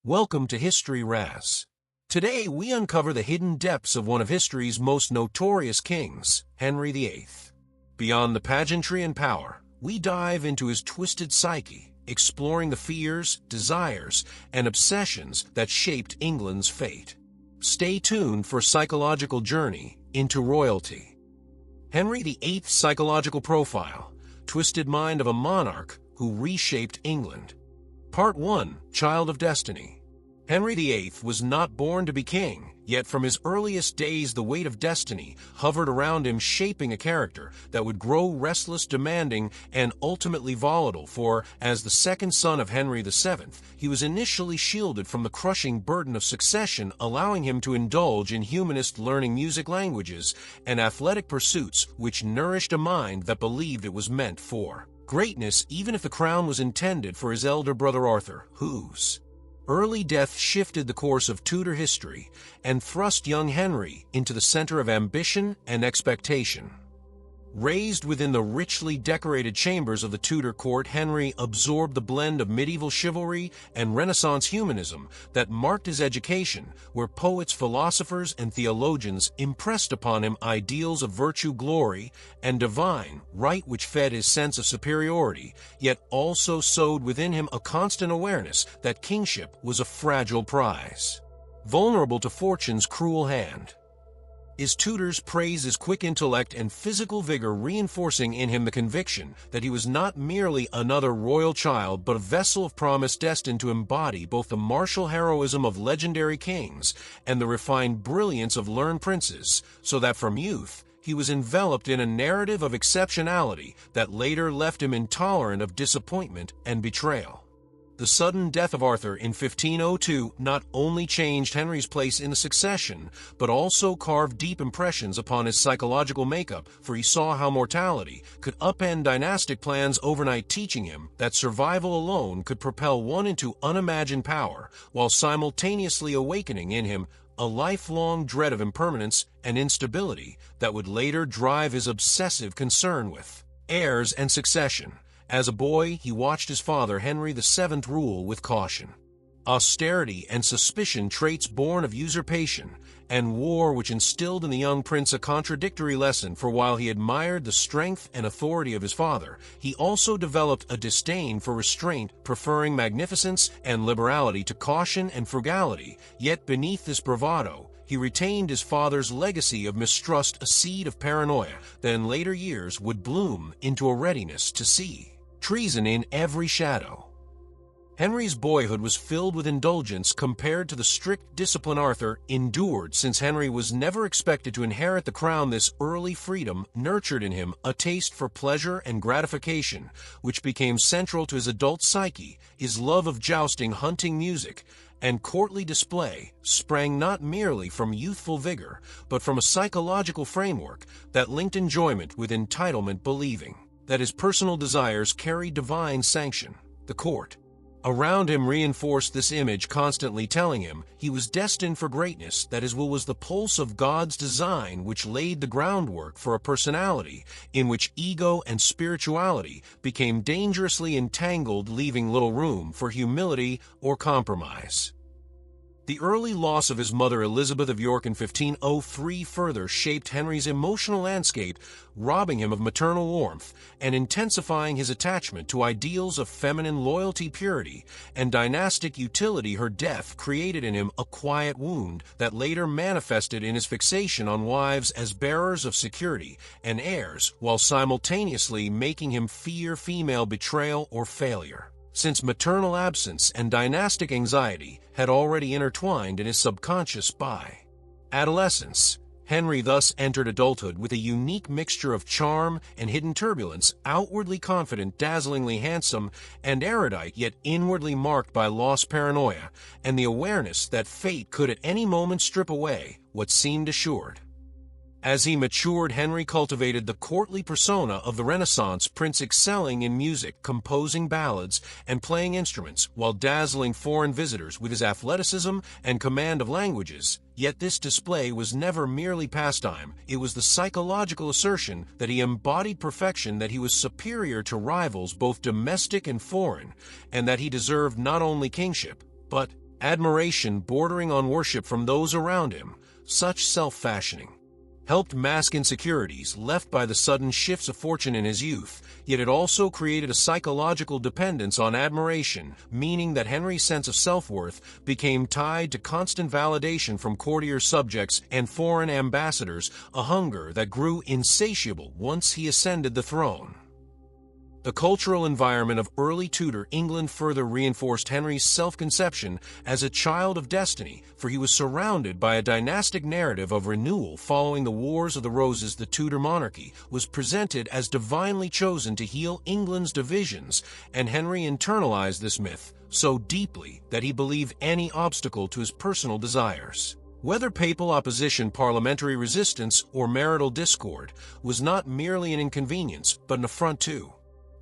Welcome to History Raz. Today we uncover the hidden depths of one of history's most notorious kings, Henry VIII. Beyond the pageantry and power, we dive into his twisted psyche, exploring the fears, desires, and obsessions that shaped England's fate. Stay tuned for a psychological journey into royalty. Henry VIII's psychological profile, twisted mind of a monarch who reshaped England. Part 1. Child of Destiny. Henry VIII was not born to be king, yet from his earliest days the weight of destiny hovered around him, shaping a character that would grow restless, demanding, and ultimately volatile, for, as the second son of Henry VII, he was initially shielded from the crushing burden of succession, allowing him to indulge in humanist learning music, languages, and athletic pursuits which nourished a mind that believed it was meant for greatness, even if the crown was intended for his elder brother Arthur, whose early death shifted the course of Tudor history and thrust young Henry into the center of ambition and expectation. Raised within the richly decorated chambers of the Tudor court, Henry absorbed the blend of medieval chivalry and Renaissance humanism that marked his education, where poets, philosophers, and theologians impressed upon him ideals of virtue, glory, and divine right which fed his sense of superiority, yet also sowed within him a constant awareness that kingship was a fragile prize, vulnerable to fortune's cruel hand. His tutors praised his quick intellect and physical vigor, reinforcing in him the conviction that he was not merely another royal child, but a vessel of promise destined to embody both the martial heroism of legendary kings and the refined brilliance of learned princes, so that from youth he was enveloped in a narrative of exceptionality that later left him intolerant of disappointment and betrayal. The sudden death of Arthur in 1502 not only changed Henry's place in the succession, but also carved deep impressions upon his psychological makeup, for he saw how mortality could upend dynastic plans overnight, teaching him that survival alone could propel one into unimagined power, while simultaneously awakening in him a lifelong dread of impermanence and instability that would later drive his obsessive concern with heirs and succession. As a boy, he watched his father, Henry VII, rule with caution, austerity, and suspicion, traits born of usurpation and war, which instilled in the young prince a contradictory lesson, for while he admired the strength and authority of his father, he also developed a disdain for restraint, preferring magnificence and liberality to caution and frugality. Yet beneath this bravado, he retained his father's legacy of mistrust, a seed of paranoia that in later years would bloom into a readiness to see treason in every shadow. Henry's boyhood was filled with indulgence compared to the strict discipline Arthur endured. Since Henry was never expected to inherit the crown, this early freedom nurtured in him a taste for pleasure and gratification, which became central to his adult psyche. His love of jousting, hunting, music, and courtly display sprang not merely from youthful vigor, but from a psychological framework that linked enjoyment with entitlement, believing that his personal desires carried divine sanction. The court around him reinforced this image, constantly telling him he was destined for greatness, that his will was the pulse of God's design, which laid the groundwork for a personality in which ego and spirituality became dangerously entangled, leaving little room for humility or compromise. The early loss of his mother, Elizabeth of York, in 1503 further shaped Henry's emotional landscape, robbing him of maternal warmth and intensifying his attachment to ideals of feminine loyalty, purity, and dynastic utility. Her death created in him a quiet wound that later manifested in his fixation on wives as bearers of security and heirs, while simultaneously making him fear female betrayal or failure, since maternal absence and dynastic anxiety had already intertwined in his subconscious. By adolescence, Henry thus entered adulthood with a unique mixture of charm and hidden turbulence, outwardly confident, dazzlingly handsome, and erudite, yet inwardly marked by lost paranoia and the awareness that fate could at any moment strip away what seemed assured. As he matured, Henry cultivated the courtly persona of the Renaissance prince, excelling in music, composing ballads, and playing instruments, while dazzling foreign visitors with his athleticism and command of languages. Yet this display was never merely pastime. It was the psychological assertion that he embodied perfection, that he was superior to rivals both domestic and foreign, and that he deserved not only kingship, but admiration bordering on worship from those around him. Such self-fashioning helped mask insecurities left by the sudden shifts of fortune in his youth, yet it also created a psychological dependence on admiration, meaning that Henry's sense of self-worth became tied to constant validation from courtier subjects and foreign ambassadors, a hunger that grew insatiable once he ascended the throne. The cultural environment of early Tudor England further reinforced Henry's self-conception as a child of destiny, for he was surrounded by a dynastic narrative of renewal following the Wars of the Roses. The Tudor monarchy was presented as divinely chosen to heal England's divisions, and Henry internalized this myth so deeply that he believed any obstacle to his personal desires, whether papal opposition, parliamentary resistance, or marital discord, was not merely an inconvenience but an affront too.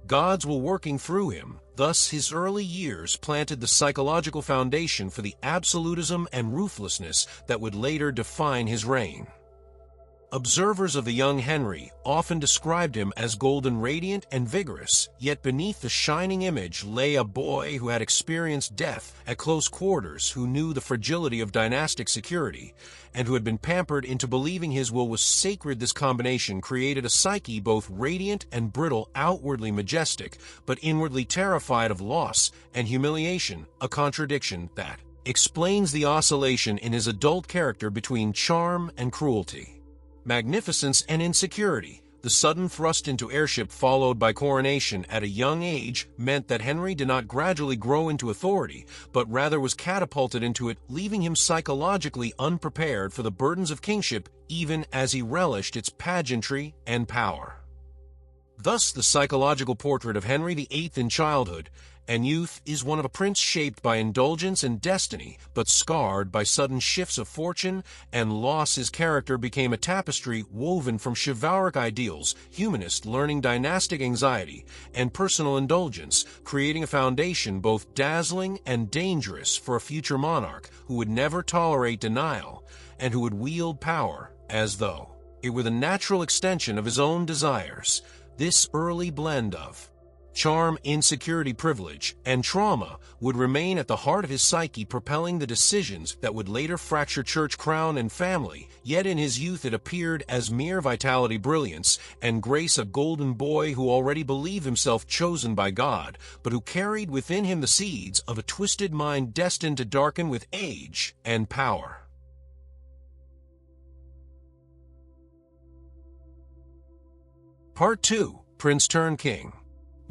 God's will working through him. Thus, his early years planted the psychological foundation for the absolutism and ruthlessness that would later define his reign. Observers of the young Henry often described him as golden radiant and vigorous, yet beneath the shining image lay a boy who had experienced death at close quarters, who knew the fragility of dynastic security, and who had been pampered into believing his will was sacred. This combination created a psyche both radiant and brittle, outwardly majestic, but inwardly terrified of loss and humiliation, a contradiction that explains the oscillation in his adult character between charm and cruelty, magnificence and insecurity. The sudden thrust into heirship followed by coronation at a young age meant that Henry did not gradually grow into authority, but rather was catapulted into it, leaving him psychologically unprepared for the burdens of kingship, even as he relished its pageantry and power. Thus, the psychological portrait of Henry VIII in childhood and youth is one of a prince shaped by indulgence and destiny, but scarred by sudden shifts of fortune and loss. His character became a tapestry woven from chivalric ideals, humanist learning, dynastic anxiety, and personal indulgence, creating a foundation both dazzling and dangerous for a future monarch who would never tolerate denial and who would wield power as though it were the natural extension of his own desires. This early blend of charm, insecurity, privilege, and trauma would remain at the heart of his psyche, propelling the decisions that would later fracture church, crown, and family. Yet in his youth it appeared as mere vitality, brilliance, and grace, a golden boy who already believed himself chosen by God, but who carried within him the seeds of a twisted mind destined to darken with age and power. Part 2. Prince turned King.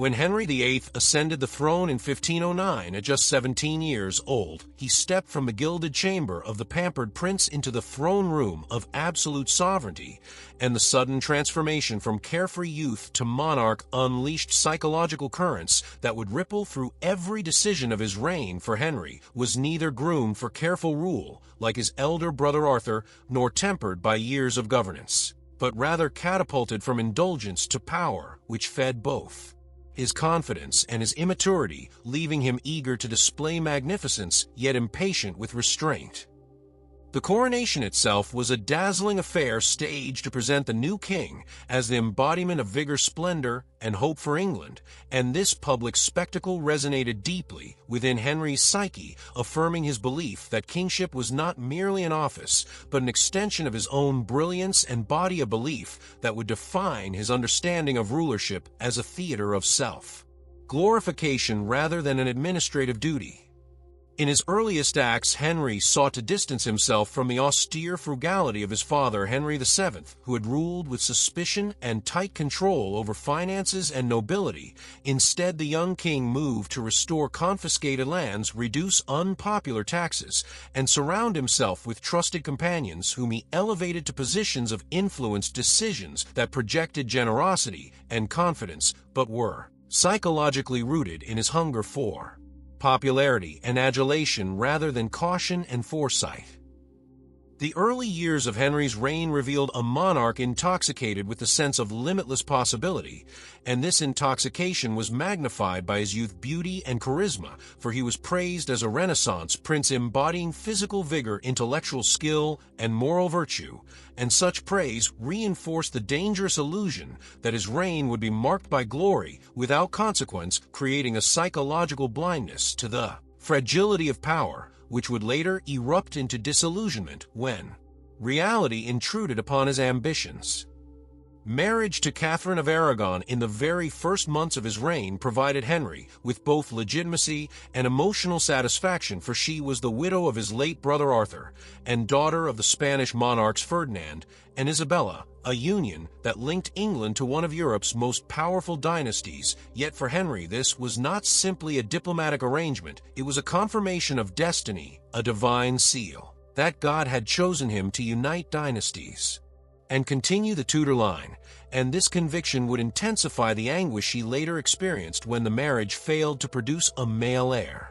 When Henry VIII ascended the throne in 1509 at just 17 years old, he stepped from the gilded chamber of the pampered prince into the throne room of absolute sovereignty, and the sudden transformation from carefree youth to monarch unleashed psychological currents that would ripple through every decision of his reign. For Henry was neither groomed for careful rule, like his elder brother Arthur, nor tempered by years of governance, but rather catapulted from indulgence to power, which fed both his confidence and his immaturity, leaving him eager to display magnificence, yet impatient with restraint. The coronation itself was a dazzling affair staged to present the new king as the embodiment of vigor, splendor, and hope for England, and this public spectacle resonated deeply within Henry's psyche, affirming his belief that kingship was not merely an office, but an extension of his own brilliance and body of belief that would define his understanding of rulership as a theater of self-glorification rather than an administrative duty. In his earliest acts, Henry sought to distance himself from the austere frugality of his father, Henry VII, who had ruled with suspicion and tight control over finances and nobility. Instead, the young king moved to restore confiscated lands, reduce unpopular taxes, and surround himself with trusted companions whom he elevated to positions of influence. Decisions that projected generosity and confidence, but were psychologically rooted in his hunger for popularity and adulation rather than caution and foresight. The early years of Henry's reign revealed a monarch intoxicated with the sense of limitless possibility, and this intoxication was magnified by his youth, beauty, and charisma, for he was praised as a Renaissance prince embodying physical vigor, intellectual skill, and moral virtue, and such praise reinforced the dangerous illusion that his reign would be marked by glory without consequence, creating a psychological blindness to the fragility of power. which would later erupt into disillusionment when reality intruded upon his ambitions. Marriage to Catherine of Aragon in the very first months of his reign provided Henry with both legitimacy and emotional satisfaction, for she was the widow of his late brother Arthur and daughter of the Spanish monarchs Ferdinand and Isabella, a union that linked England to one of Europe's most powerful dynasties. Yet for Henry this was not simply a diplomatic arrangement, it was a confirmation of destiny, a divine seal, that God had chosen him to unite dynasties and continue the Tudor line, and this conviction would intensify the anguish he later experienced when the marriage failed to produce a male heir.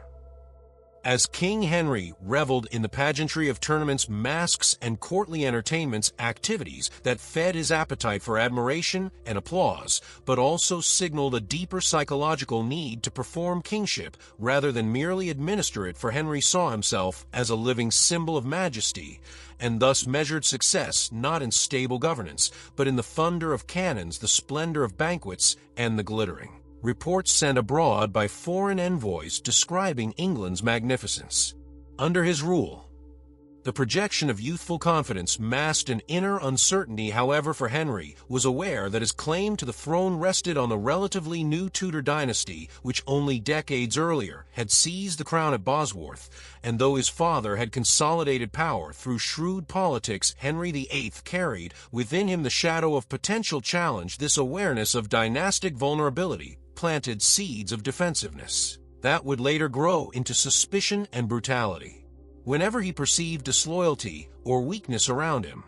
As King Henry reveled in the pageantry of tournaments, masks, and courtly entertainments, activities that fed his appetite for admiration and applause, but also signaled a deeper psychological need to perform kingship rather than merely administer it, for Henry saw himself as a living symbol of majesty, and thus measured success not in stable governance, but in the thunder of cannons, the splendor of banquets, and the glittering reports sent abroad by foreign envoys describing England's magnificence. Under his rule, the projection of youthful confidence masked an inner uncertainty. However, for Henry was aware that his claim to the throne rested on the relatively new Tudor dynasty, which only decades earlier had seized the crown at Bosworth, and though his father had consolidated power through shrewd politics, Henry VIII carried within him the shadow of potential challenge. This awareness of dynastic vulnerability planted seeds of defensiveness that would later grow into suspicion and brutality whenever he perceived disloyalty or weakness around him.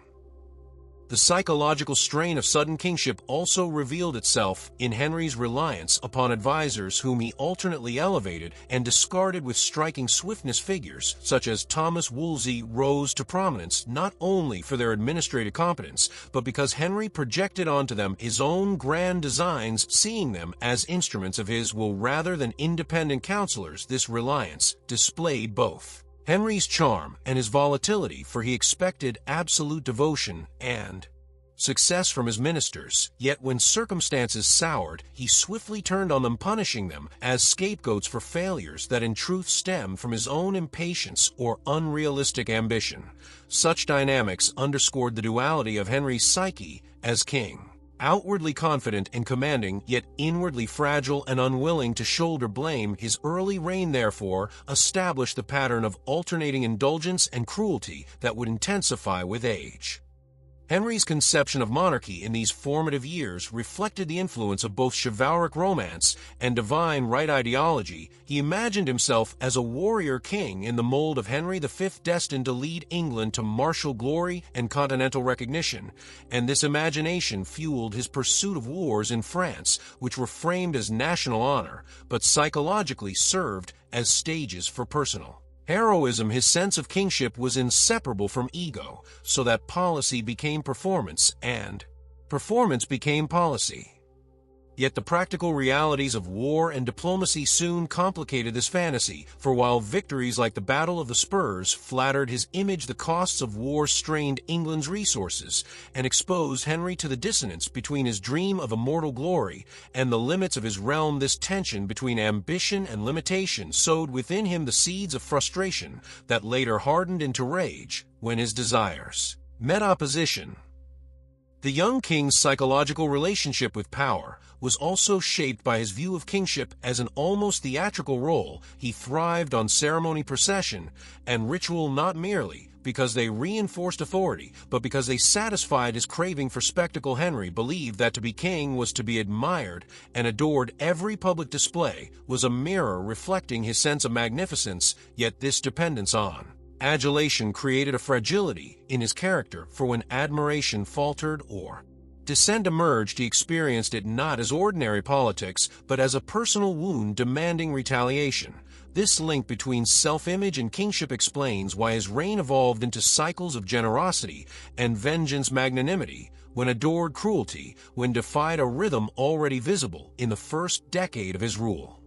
The psychological strain of sudden kingship also revealed itself in Henry's reliance upon advisors whom he alternately elevated and discarded with striking swiftness. Figures such as Thomas Wolsey rose to prominence not only for their administrative competence, but because Henry projected onto them his own grand designs, seeing them as instruments of his will rather than independent counselors. This reliance displayed both Henry's charm and his volatility, for he expected absolute devotion and success from his ministers, yet when circumstances soured, he swiftly turned on them, punishing them as scapegoats for failures that in truth stemmed from his own impatience or unrealistic ambition. Such dynamics underscored the duality of Henry's psyche as king. Outwardly confident and commanding, yet inwardly fragile and unwilling to shoulder blame, his early reign therefore established the pattern of alternating indulgence and cruelty that would intensify with age. Henry's conception of monarchy in these formative years reflected the influence of both chivalric romance and divine right ideology. He imagined himself as a warrior king in the mold of Henry V, destined to lead England to martial glory and continental recognition, and this imagination fueled his pursuit of wars in France, which were framed as national honor, but psychologically served as stages for personal heroism. His sense of kingship was inseparable from ego, so that policy became performance and performance became policy. Yet the practical realities of war and diplomacy soon complicated this fantasy, for while victories like the Battle of the Spurs flattered his image, the costs of war strained England's resources and exposed Henry to the dissonance between his dream of immortal glory and the limits of his realm. This tension between ambition and limitation sowed within him the seeds of frustration that later hardened into rage when his desires met opposition. The young king's psychological relationship with power was also shaped by his view of kingship as an almost theatrical role. He thrived on ceremony, procession, and ritual, not merely because they reinforced authority, but because they satisfied his craving for spectacle. Henry believed that to be king was to be admired and adored. Every public display was a mirror reflecting his sense of magnificence, yet this dependence on adulation created a fragility in his character, for when admiration faltered or dissent emerged, he experienced it not as ordinary politics, but as a personal wound demanding retaliation. This link between self-image and kingship explains why his reign evolved into cycles of generosity and vengeance, magnanimity when adored, cruelty when defied, a rhythm already visible in the first decade of his rule.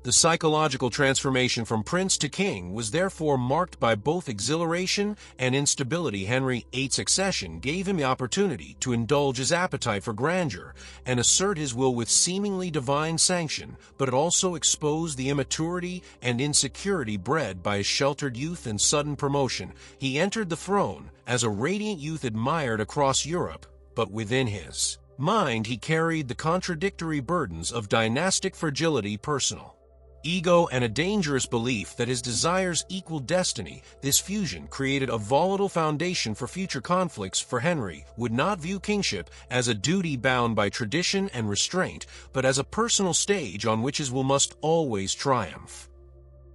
The psychological transformation from prince to king was therefore marked by both exhilaration and instability. Henry VIII's accession gave him the opportunity to indulge his appetite for grandeur and assert his will with seemingly divine sanction, but it also exposed the immaturity and insecurity bred by his sheltered youth and sudden promotion. He entered the throne as a radiant youth admired across Europe, but within his mind he carried the contradictory burdens of dynastic fragility, personal ego, and a dangerous belief that his desires equaled destiny. This fusion created a volatile foundation for future conflicts, for Henry would not view kingship as a duty bound by tradition and restraint, but as a personal stage on which his will must always triumph.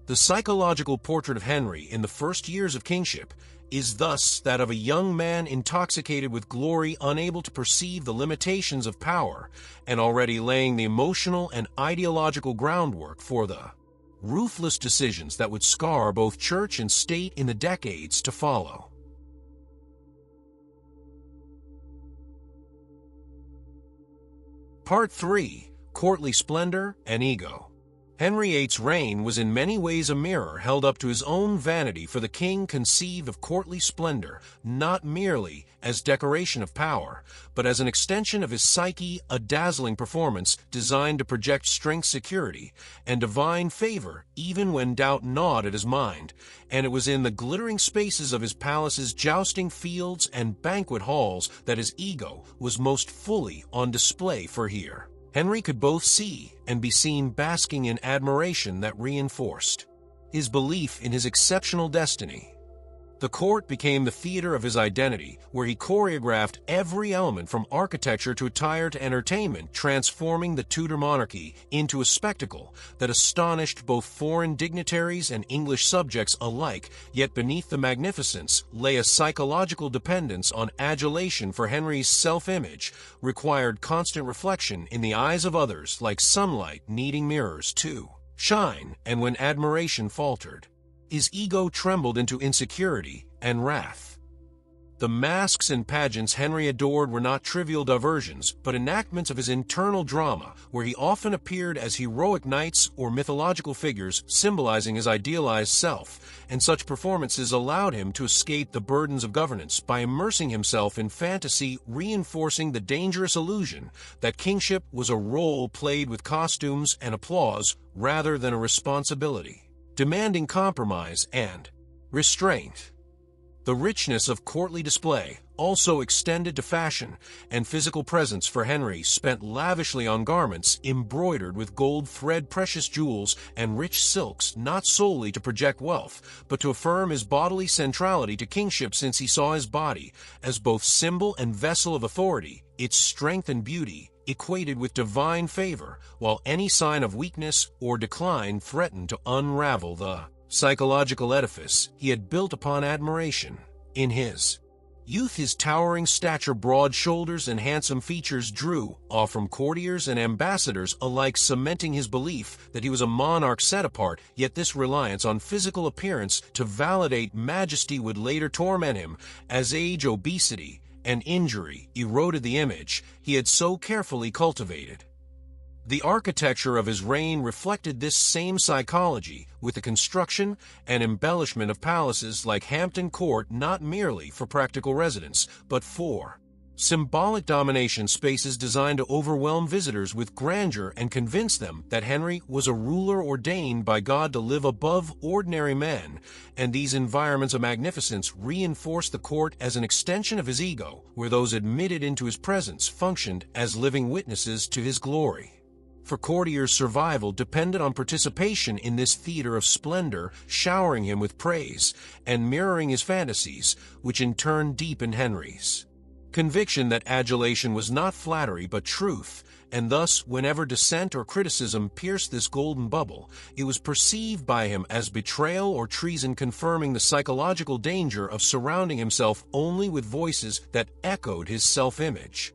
The psychological portrait of Henry in the first years of kingship is thus that of a young man intoxicated with glory, unable to perceive the limitations of power, and already laying the emotional and ideological groundwork for the ruthless decisions that would scar both church and state in the decades to follow. Part 3. Courtly Splendor and Ego. Henry VIII's reign was in many ways a mirror held up to his own vanity, for the king conceived of courtly splendor not merely as decoration of power, but as an extension of his psyche, a dazzling performance designed to project strength, security, and divine favor even when doubt gnawed at his mind. And it was in the glittering spaces of his palaces, jousting fields, and banquet halls that his ego was most fully on display. For here Henry could both see and be seen basking in admiration that reinforced his belief in his exceptional destiny. The court became the theater of his identity, where he choreographed every element from architecture to attire to entertainment, transforming the Tudor monarchy into a spectacle that astonished both foreign dignitaries and English subjects alike. Yet beneath the magnificence lay a psychological dependence on adulation, for Henry's self-image required constant reflection in the eyes of others, like sunlight needing mirrors to shine, and when admiration faltered, his ego trembled into insecurity and wrath. The masks and pageants Henry adored were not trivial diversions, but enactments of his internal drama, where he often appeared as heroic knights or mythological figures symbolizing his idealized self, and such performances allowed him to escape the burdens of governance by immersing himself in fantasy, reinforcing the dangerous illusion that kingship was a role played with costumes and applause rather than a responsibility demanding compromise and restraint. The richness of courtly display also extended to fashion and physical presence, for Henry spent lavishly on garments embroidered with gold thread, precious jewels, and rich silks, not solely to project wealth, but to affirm his bodily centrality to kingship, since he saw his body as both symbol and vessel of authority, its strength and beauty equated with divine favor, while any sign of weakness or decline threatened to unravel the psychological edifice he had built upon admiration. In his youth, his towering stature, broad shoulders, and handsome features drew awe from courtiers and ambassadors alike, cementing his belief that he was a monarch set apart. Yet this reliance on physical appearance to validate majesty would later torment him, as age, obesity, and injury eroded the image he had so carefully cultivated. The architecture of his reign reflected this same psychology, with the construction and embellishment of palaces like Hampton Court, not merely for practical residence, but for symbolic domination, spaces designed to overwhelm visitors with grandeur and convince them that Henry was a ruler ordained by God to live above ordinary men. And these environments of magnificence reinforced the court as an extension of his ego, where those admitted into his presence functioned as living witnesses to his glory. For courtiers' survival depended on participation in this theater of splendor, showering him with praise and mirroring his fantasies, which in turn deepened Henry's conviction that adulation was not flattery but truth, and thus whenever dissent or criticism pierced this golden bubble, it was perceived by him as betrayal or treason, confirming the psychological danger of surrounding himself only with voices that echoed his self-image.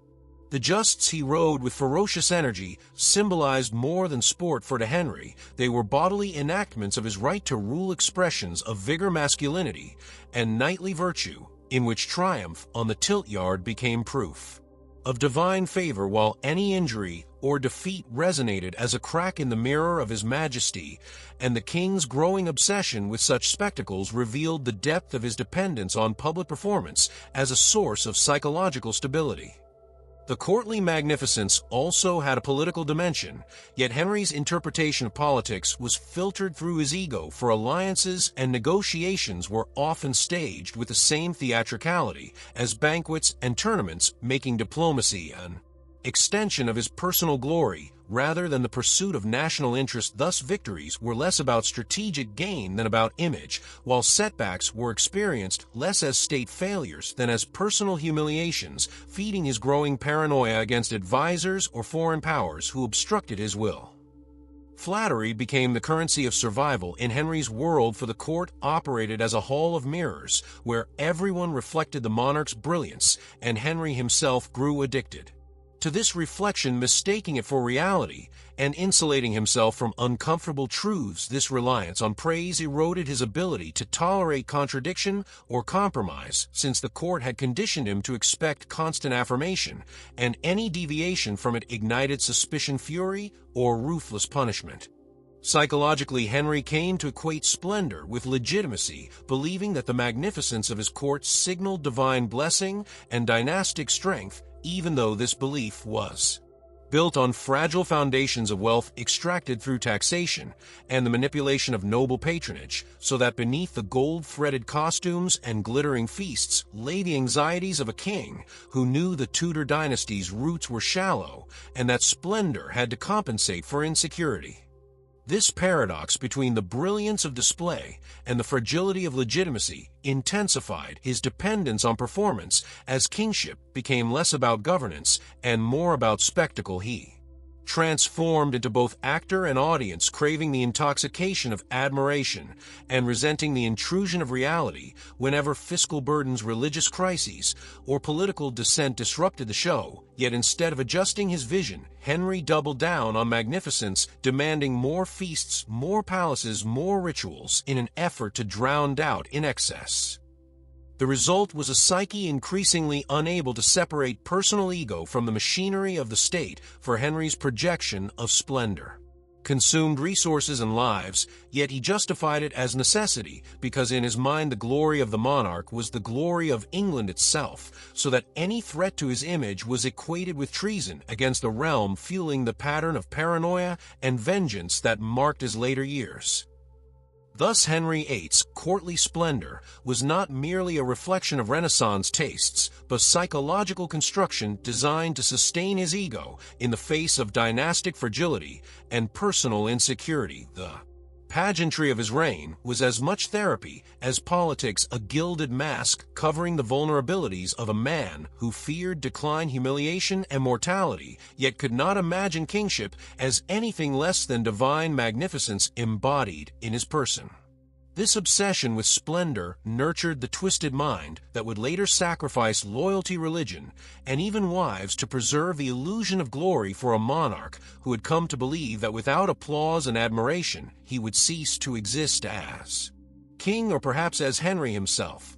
The justs he rode with ferocious energy symbolized more than sport, for to Henry they were bodily enactments of his right to rule, expressions of vigor, masculinity, and knightly virtue, in which triumph on the tilt-yard became proof of divine favor, while any injury or defeat resonated as a crack in the mirror of His Majesty, and the king's growing obsession with such spectacles revealed the depth of his dependence on public performance as a source of psychological stability. The courtly magnificence also had a political dimension, yet Henry's interpretation of politics was filtered through his ego, for alliances and negotiations were often staged with the same theatricality as banquets and tournaments, making diplomacy an extension of his personal glory rather than the pursuit of national interest. Thus, victories were less about strategic gain than about image, while setbacks were experienced less as state failures than as personal humiliations, feeding his growing paranoia against advisors or foreign powers who obstructed his will. Flattery became the currency of survival in Henry's world, for the court operated as a hall of mirrors where everyone reflected the monarch's brilliance, and Henry himself grew addicted to this reflection, mistaking it for reality and insulating himself from uncomfortable truths. This reliance on praise eroded his ability to tolerate contradiction or compromise, since the court had conditioned him to expect constant affirmation, and any deviation from it ignited suspicion, fury, or ruthless punishment. Psychologically, Henry came to equate splendor with legitimacy, believing that the magnificence of his court signaled divine blessing and dynastic strength, even though this belief was built on fragile foundations of wealth extracted through taxation and the manipulation of noble patronage, so that beneath the gold-threaded costumes and glittering feasts lay the anxieties of a king who knew the Tudor dynasty's roots were shallow and that splendor had to compensate for insecurity. This paradox between the brilliance of display and the fragility of legitimacy intensified his dependence on performance as kingship became less about governance and more about spectacle. He transformed into both actor and audience, craving the intoxication of admiration and resenting the intrusion of reality whenever fiscal burdens, religious crises, or political dissent disrupted the show. Yet instead of adjusting his vision, Henry doubled down on magnificence, demanding more feasts, more palaces, more rituals, in an effort to drown out in excess. The result was a psyche increasingly unable to separate personal ego from the machinery of the state, for Henry's projection of splendor consumed resources and lives, yet he justified it as necessity, because in his mind the glory of the monarch was the glory of England itself, so that any threat to his image was equated with treason against the realm, fueling the pattern of paranoia and vengeance that marked his later years. Thus, Henry VIII's courtly splendor was not merely a reflection of Renaissance tastes, but psychological construction designed to sustain his ego in the face of dynastic fragility and personal insecurity. The pageantry of his reign was as much therapy as politics, a gilded mask covering the vulnerabilities of a man who feared decline, humiliation, and mortality, yet could not imagine kingship as anything less than divine magnificence embodied in his person. This obsession with splendor nurtured the twisted mind that would later sacrifice loyalty, religion, and even wives to preserve the illusion of glory for a monarch who had come to believe that without applause and admiration he would cease to exist as king, or perhaps as Henry himself.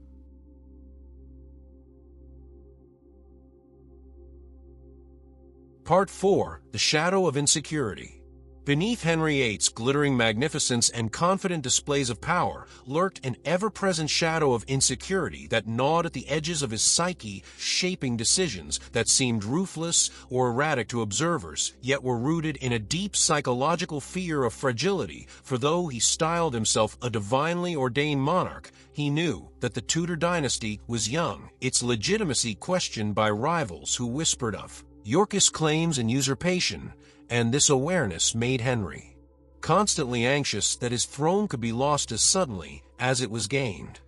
Part 4. The Shadow of Insecurity. Beneath Henry VIII's glittering magnificence and confident displays of power lurked an ever-present shadow of insecurity that gnawed at the edges of his psyche, shaping decisions that seemed ruthless or erratic to observers, yet were rooted in a deep psychological fear of fragility. For though he styled himself a divinely ordained monarch, he knew that the Tudor dynasty was young, its legitimacy questioned by rivals who whispered of Yorkist claims and usurpation, and this awareness made Henry constantly anxious that his throne could be lost as suddenly as it was gained.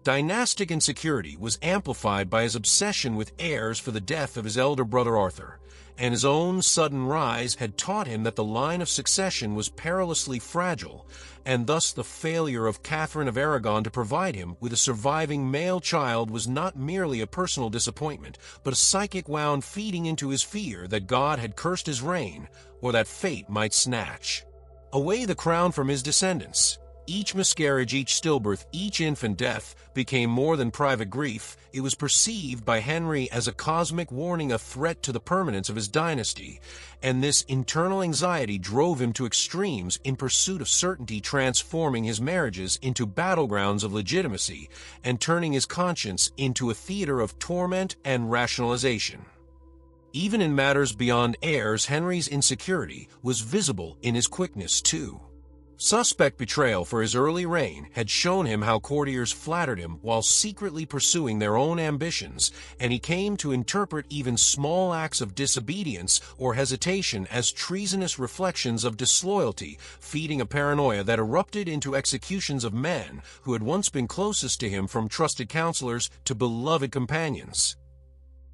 Dynastic insecurity was amplified by his obsession with heirs for the death of his elder brother Arthur, and his own sudden rise had taught him that the line of succession was perilously fragile, and thus the failure of Catherine of Aragon to provide him with a surviving male child was not merely a personal disappointment, but a psychic wound feeding into his fear that God had cursed his reign, or that fate might snatch away the crown from his descendants. Each miscarriage, each stillbirth, each infant death became more than private grief. It was perceived by Henry as a cosmic warning, a threat to the permanence of his dynasty, and this internal anxiety drove him to extremes in pursuit of certainty, transforming his marriages into battlegrounds of legitimacy and turning his conscience into a theater of torment and rationalization. Even in matters beyond heirs, Henry's insecurity was visible in his quickness too. Suspect betrayal for his early reign had shown him how courtiers flattered him while secretly pursuing their own ambitions, and he came to interpret even small acts of disobedience or hesitation as treasonous reflections of disloyalty, feeding a paranoia that erupted into executions of men who had once been closest to him, from trusted counselors to beloved companions.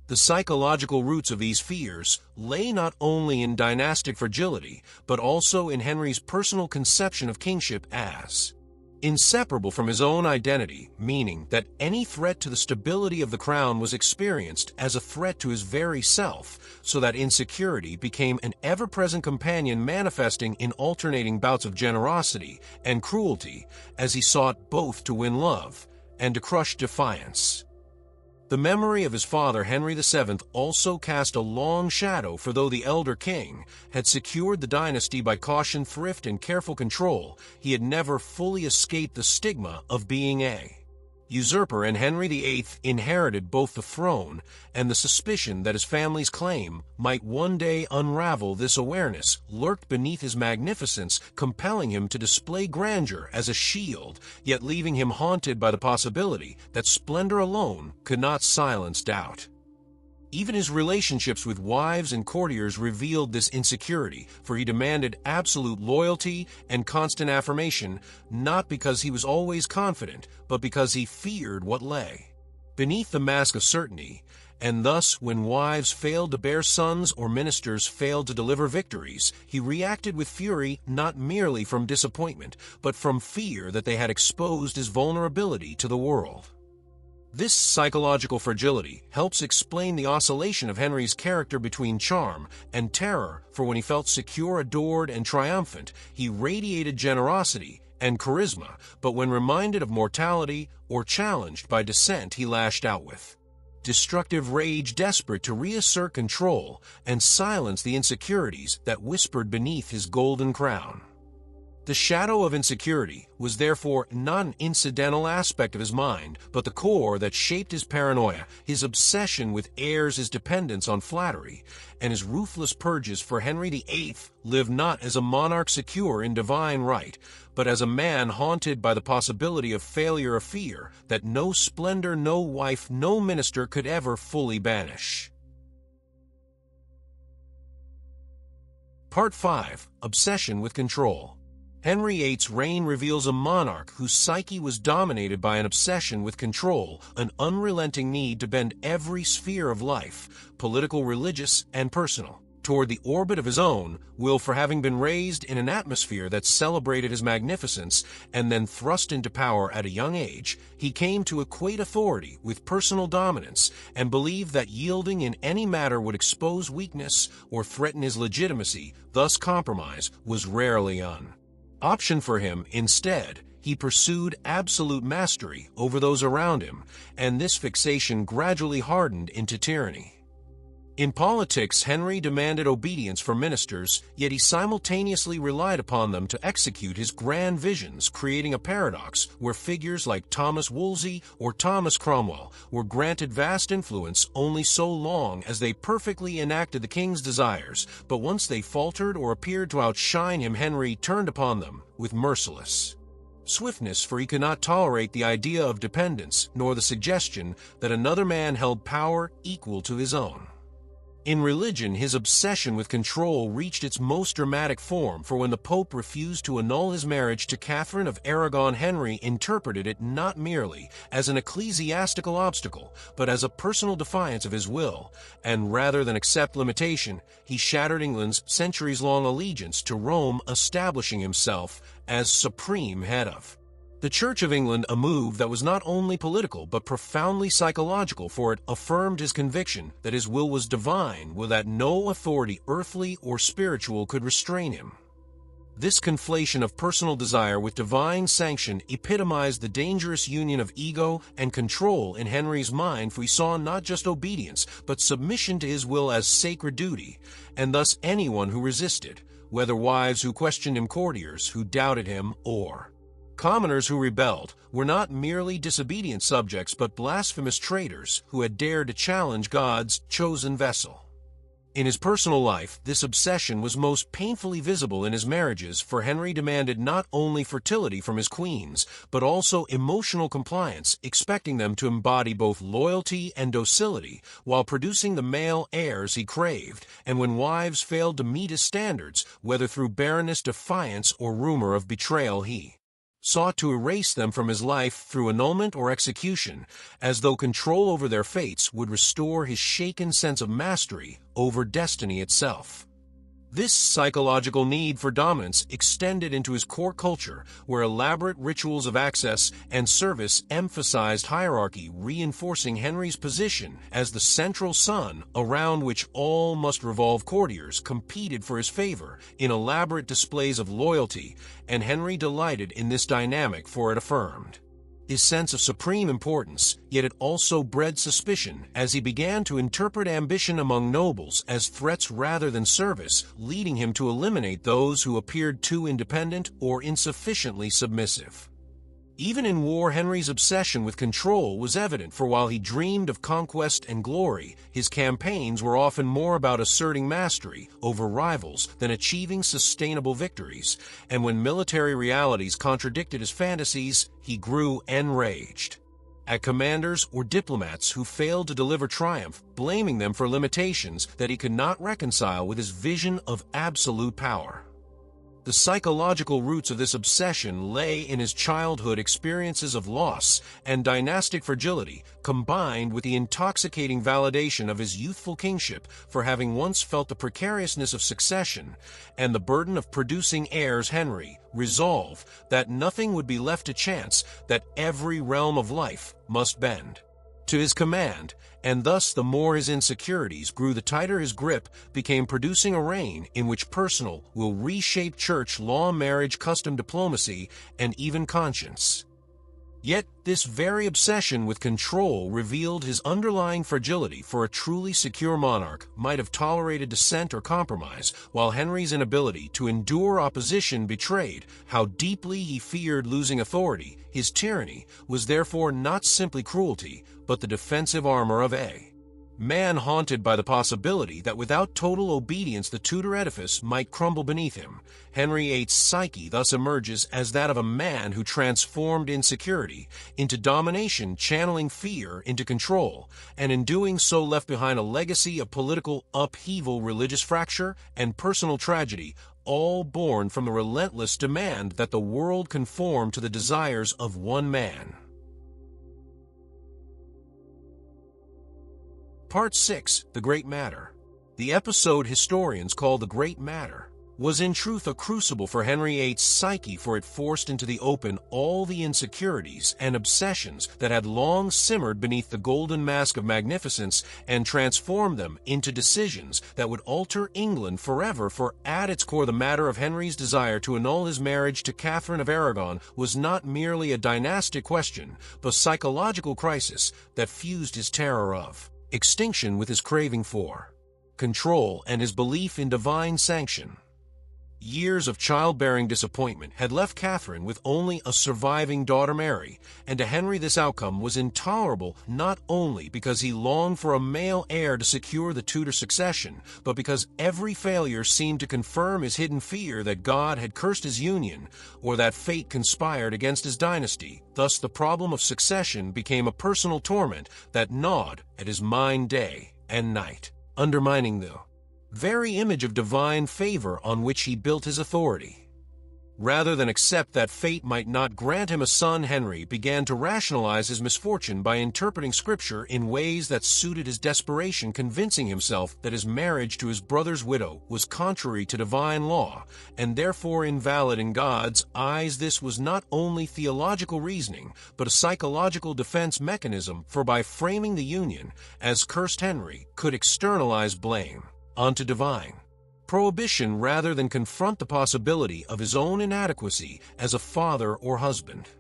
The psychological roots of these fears lay not only in dynastic fragility, but also in Henry's personal conception of kingship as inseparable from his own identity, meaning that any threat to the stability of the crown was experienced as a threat to his very self, so that insecurity became an ever-present companion, manifesting in alternating bouts of generosity and cruelty as he sought both to win love and to crush defiance. The memory of his father, Henry VII, also cast a long shadow, for though the elder king had secured the dynasty by caution, thrift, and careful control, he had never fully escaped the stigma of being a usurper, and Henry VIII inherited both the throne and the suspicion that his family's claim might one day unravel. This awareness lurked beneath his magnificence, compelling him to display grandeur as a shield, yet leaving him haunted by the possibility that splendor alone could not silence doubt. Even his relationships with wives and courtiers revealed this insecurity, for he demanded absolute loyalty and constant affirmation, not because he was always confident, but because he feared what lay beneath the mask of certainty. And thus, when wives failed to bear sons or ministers failed to deliver victories, he reacted with fury, not merely from disappointment, but from fear that they had exposed his vulnerability to the world. This psychological fragility helps explain the oscillation of Henry's character between charm and terror, for when he felt secure, adored, and triumphant, he radiated generosity and charisma, but when reminded of mortality or challenged by dissent, he lashed out with destructive rage, desperate to reassert control and silence the insecurities that whispered beneath his golden crown. The shadow of insecurity was therefore not an incidental aspect of his mind, but the core that shaped his paranoia, his obsession with heirs, his dependence on flattery, and his ruthless purges. For Henry VIII lived not as a monarch secure in divine right, but as a man haunted by the possibility of failure, a fear that no splendor, no wife, no minister could ever fully banish. Part 5. Obsession with control. Henry VIII's reign reveals a monarch whose psyche was dominated by an obsession with control, an unrelenting need to bend every sphere of life, political, religious, and personal, toward the orbit of his own will. For having been raised in an atmosphere that celebrated his magnificence and then thrust into power at a young age, he came to equate authority with personal dominance and believed that yielding in any matter would expose weakness or threaten his legitimacy. Thus, compromise was rarely an option for him. Instead, he pursued absolute mastery over those around him, and this fixation gradually hardened into tyranny. In politics, Henry demanded obedience from ministers, yet he simultaneously relied upon them to execute his grand visions, creating a paradox where figures like Thomas Wolsey or Thomas Cromwell were granted vast influence only so long as they perfectly enacted the king's desires, but once they faltered or appeared to outshine him, Henry turned upon them with merciless swiftness, for he could not tolerate the idea of dependence nor the suggestion that another man held power equal to his own. In religion, his obsession with control reached its most dramatic form, for when the Pope refused to annul his marriage to Catherine of Aragon, Henry interpreted it not merely as an ecclesiastical obstacle, but as a personal defiance of his will, and rather than accept limitation, he shattered England's centuries-long allegiance to Rome, establishing himself as supreme head of the Church of England, a move that was not only political but profoundly psychological, for it affirmed his conviction that his will was divine, that no authority, earthly or spiritual, could restrain him. This conflation of personal desire with divine sanction epitomized the dangerous union of ego and control in Henry's mind, for he saw not just obedience, but submission to his will as sacred duty, and thus anyone who resisted, whether wives who questioned him, courtiers who doubted him, or commoners who rebelled, were not merely disobedient subjects but blasphemous traitors who had dared to challenge God's chosen vessel. In his personal life, this obsession was most painfully visible in his marriages, for Henry demanded not only fertility from his queens, but also emotional compliance, expecting them to embody both loyalty and docility while producing the male heirs he craved, and when wives failed to meet his standards, whether through barrenness, defiance, or rumor of betrayal, he sought to erase them from his life through annulment or execution, as though control over their fates would restore his shaken sense of mastery over destiny itself. This psychological need for dominance extended into his court culture, where elaborate rituals of access and service emphasized hierarchy, reinforcing Henry's position as the central sun around which all must revolve. Courtiers competed for his favor in elaborate displays of loyalty, and Henry delighted in this dynamic, for it affirmed his sense of supreme importance, yet it also bred suspicion, as he began to interpret ambition among nobles as threats rather than service, leading him to eliminate those who appeared too independent or insufficiently submissive. Even in war, Henry's obsession with control was evident, for while he dreamed of conquest and glory, his campaigns were often more about asserting mastery over rivals than achieving sustainable victories, and when military realities contradicted his fantasies, he grew enraged at commanders or diplomats who failed to deliver triumph, blaming them for limitations that he could not reconcile with his vision of absolute power. The psychological roots of this obsession lay in his childhood experiences of loss and dynastic fragility, combined with the intoxicating validation of his youthful kingship for having once felt the precariousness of succession and the burden of producing heirs. Henry resolved that nothing would be left to chance, that every realm of life must bend to his command, and thus the more his insecurities grew, the tighter his grip became, producing a reign in which personal will reshape church, law, marriage, custom, diplomacy, and even conscience. Yet this very obsession with control revealed his underlying fragility, for a truly secure monarch might have tolerated dissent or compromise, while Henry's inability to endure opposition betrayed how deeply he feared losing authority. His tyranny was therefore not simply cruelty, but the defensive armor of a man haunted by the possibility that without total obedience the Tudor edifice might crumble beneath him. Henry VIII's psyche thus emerges as that of a man who transformed insecurity into domination, channeling fear into control, and in doing so left behind a legacy of political upheaval, religious fracture, and personal tragedy, all born from the relentless demand that the world conform to the desires of one man. Part 6. The Great Matter. The episode historians call the Great Matter was in truth a crucible for Henry VIII's psyche, for it forced into the open all the insecurities and obsessions that had long simmered beneath the golden mask of magnificence, and transformed them into decisions that would alter England forever. For at its core, the matter of Henry's desire to annul his marriage to Catherine of Aragon was not merely a dynastic question, but a psychological crisis that fused his terror of extinction with his craving for control and his belief in divine sanction. Years of childbearing disappointment had left Catherine with only a surviving daughter, Mary, and to Henry this outcome was intolerable, not only because he longed for a male heir to secure the Tudor succession, but because every failure seemed to confirm his hidden fear that God had cursed his union, or that fate conspired against his dynasty. Thus the problem of succession became a personal torment that gnawed at his mind day and night, undermining the very image of divine favor on which he built his authority. Rather than accept that fate might not grant him a son, Henry began to rationalize his misfortune by interpreting Scripture in ways that suited his desperation, convincing himself that his marriage to his brother's widow was contrary to divine law, and therefore invalid in God's eyes. This was not only theological reasoning, but a psychological defense mechanism, for by framing the union as cursed, Henry could externalize blame onto divine prohibition rather than confront the possibility of his own inadequacy as a father or husband.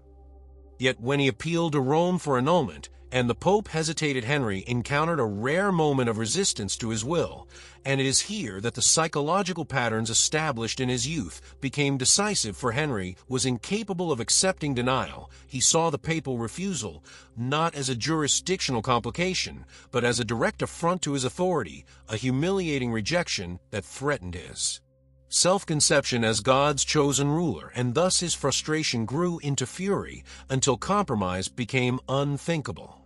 Yet when he appealed to Rome for annulment, and the Pope hesitated, Henry encountered a rare moment of resistance to his will, and it is here that the psychological patterns established in his youth became decisive, for Henry was incapable of accepting denial. He saw the papal refusal not as a jurisdictional complication, but as a direct affront to his authority, a humiliating rejection that threatened his self-conception as God's chosen ruler, and thus his frustration grew into fury until compromise became unthinkable.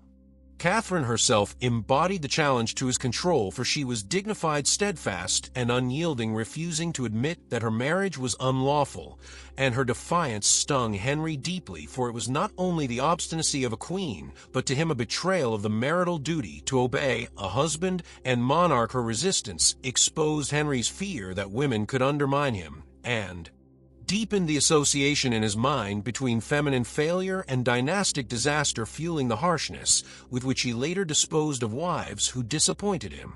Catherine herself embodied the challenge to his control, for she was dignified, steadfast, and unyielding, refusing to admit that her marriage was unlawful, and her defiance stung Henry deeply, for it was not only the obstinacy of a queen, but to him a betrayal of the marital duty to obey a husband and monarch. Her resistance exposed Henry's fear that women could undermine him, and deepened the association in his mind between feminine failure and dynastic disaster, fueling the harshness with which he later disposed of wives who disappointed him.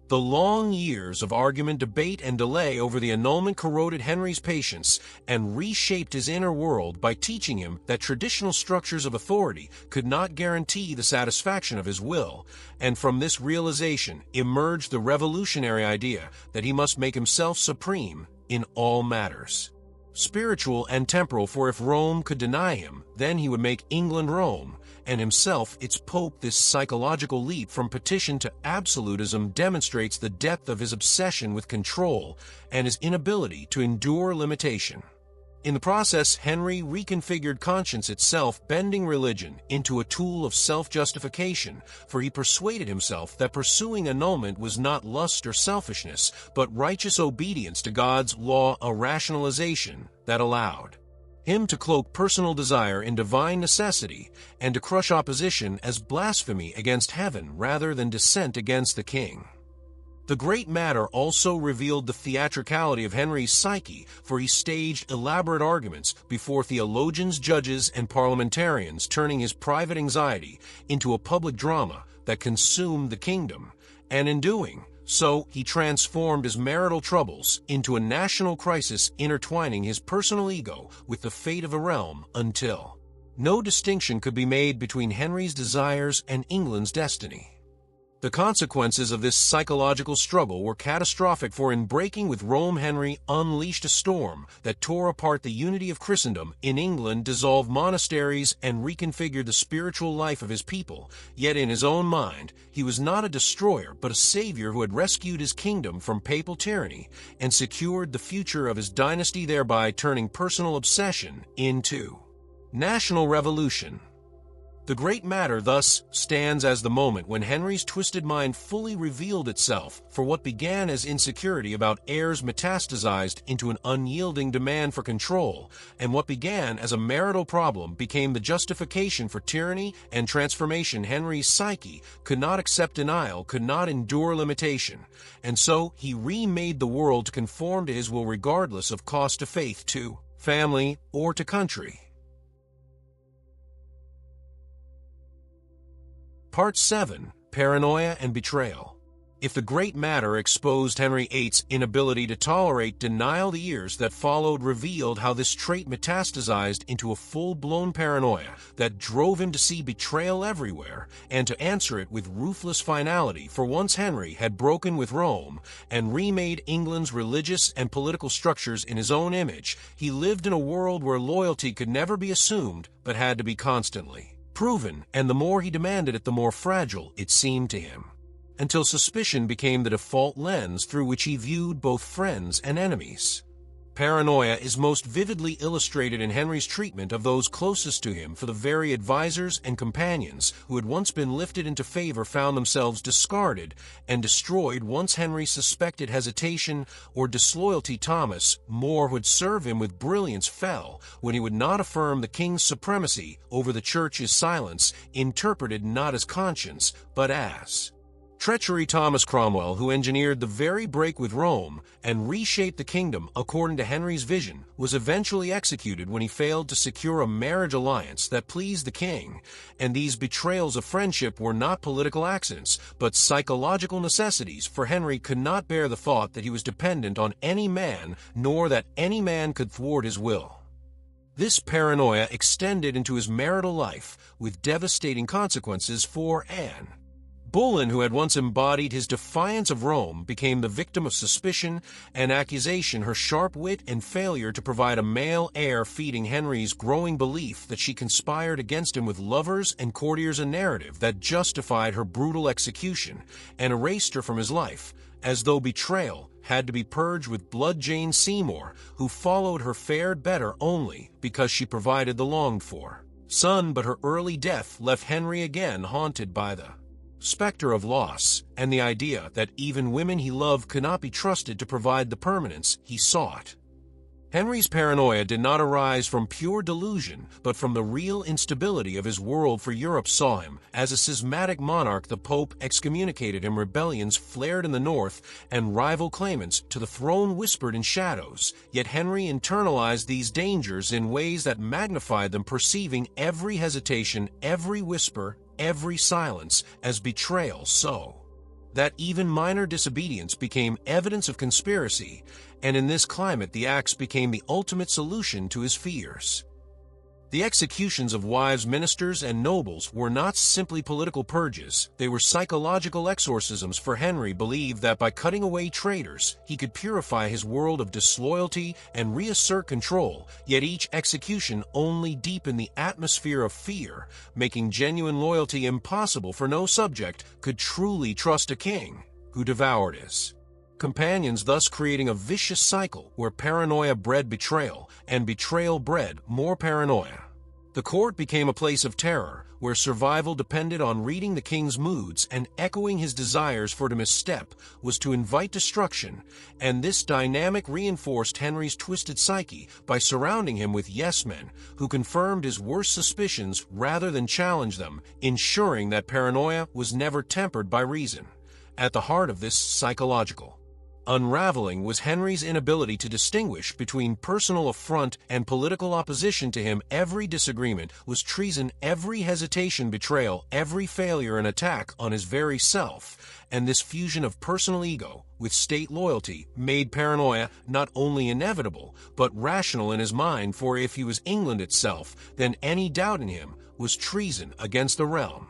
The long years of argument, debate, and delay over the annulment corroded Henry's patience and reshaped his inner world by teaching him that traditional structures of authority could not guarantee the satisfaction of his will, and from this realization emerged the revolutionary idea that he must make himself supreme in all matters, spiritual and temporal, for if Rome could deny him, then he would make England Rome, and himself its pope. This psychological leap from petition to absolutism demonstrates the depth of his obsession with control and his inability to endure limitation. In the process, Henry reconfigured conscience itself, bending religion into a tool of self-justification, for he persuaded himself that pursuing annulment was not lust or selfishness, but righteous obedience to God's law, a rationalization that allowed him to cloak personal desire in divine necessity and to crush opposition as blasphemy against heaven rather than dissent against the king. The Great Matter also revealed the theatricality of Henry's psyche, for he staged elaborate arguments before theologians, judges, and parliamentarians, turning his private anxiety into a public drama that consumed the kingdom, and in doing so, he transformed his marital troubles into a national crisis, intertwining his personal ego with the fate of a realm until no distinction could be made between Henry's desires and England's destiny. The consequences of this psychological struggle were catastrophic, for in breaking with Rome, Henry unleashed a storm that tore apart the unity of Christendom. In England, dissolved monasteries and reconfigured the spiritual life of his people. Yet in his own mind, he was not a destroyer, but a savior who had rescued his kingdom from papal tyranny and secured the future of his dynasty, thereby turning personal obsession into national revolution. The Great Matter thus stands as the moment when Henry's twisted mind fully revealed itself, for what began as insecurity about heirs metastasized into an unyielding demand for control, and what began as a marital problem became the justification for tyranny and transformation. Henry's psyche could not accept denial, could not endure limitation, and so he remade the world to conform to his will regardless of cost to faith, to family, or to country. Part 7. Paranoia and Betrayal. If the Great Matter exposed Henry VIII's inability to tolerate denial, the years that followed revealed how this trait metastasized into a full-blown paranoia that drove him to see betrayal everywhere and to answer it with ruthless finality. For once Henry had broken with Rome and remade England's religious and political structures in his own image, he lived in a world where loyalty could never be assumed but had to be constantly proven, and the more he demanded it, the more fragile it seemed to him, until suspicion became the default lens through which he viewed both friends and enemies. Paranoia is most vividly illustrated in Henry's treatment of those closest to him, for the very advisors and companions who had once been lifted into favor found themselves discarded and destroyed once Henry suspected hesitation or disloyalty. Thomas More, who would serve him with brilliance, fell when he would not affirm the king's supremacy over the church's silence, interpreted not as conscience but as Treachery. Thomas Cromwell, who engineered the very break with Rome and reshaped the kingdom according to Henry's vision, was eventually executed when he failed to secure a marriage alliance that pleased the king, and these betrayals of friendship were not political accidents, but psychological necessities, for Henry could not bear the thought that he was dependent on any man, nor that any man could thwart his will. This paranoia extended into his marital life, with devastating consequences for Anne. Boleyn, who had once embodied his defiance of Rome, became the victim of suspicion and accusation, her sharp wit and failure to provide a male heir feeding Henry's growing belief that she conspired against him with lovers and courtiers, a narrative that justified her brutal execution and erased her from his life, as though betrayal had to be purged with blood. Jane Seymour, who followed her, fared better only because she provided the longed-for son, but her early death left Henry again haunted by the specter of loss, and the idea that even women he loved could not be trusted to provide the permanence he sought. Henry's paranoia did not arise from pure delusion, but from the real instability of his world, for Europe saw him as a schismatic monarch. The Pope excommunicated him, rebellions flared in the north, and rival claimants to the throne whispered in shadows, yet Henry internalized these dangers in ways that magnified them, perceiving every hesitation, every whisper, every silence as betrayal, so that even minor disobedience became evidence of conspiracy, and in this climate the axe became the ultimate solution to his fears. The executions of wives, ministers, and nobles were not simply political purges, they were psychological exorcisms, for Henry believed that by cutting away traitors, he could purify his world of disloyalty and reassert control, yet each execution only deepened the atmosphere of fear, making genuine loyalty impossible, for no subject could truly trust a king who devoured his companions, thus creating a vicious cycle where paranoia bred betrayal, and betrayal bred more paranoia. The court became a place of terror, where survival depended on reading the king's moods, and echoing his desires for to misstep was to invite destruction, and this dynamic reinforced Henry's twisted psyche by surrounding him with yes-men who confirmed his worst suspicions rather than challenged them, ensuring that paranoia was never tempered by reason. At the heart of this psychological unraveling was Henry's inability to distinguish between personal affront and political opposition to him. Every disagreement was treason, every hesitation betrayal, every failure an attack on his very self, and this fusion of personal ego with state loyalty made paranoia not only inevitable, but rational in his mind, for if he was England itself, then any doubt in him was treason against the realm.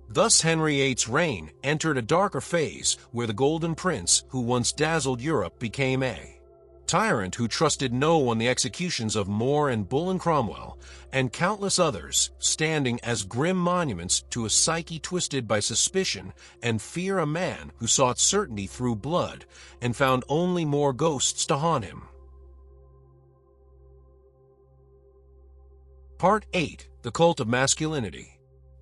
Thus Henry VIII's reign entered a darker phase, where the Golden Prince, who once dazzled Europe, became a tyrant who trusted no one. The executions of More and Boleyn, Cromwell, and countless others, standing as grim monuments to a psyche twisted by suspicion and fear, a man who sought certainty through blood and found only more ghosts to haunt him. Part 8. The Cult of Masculinity.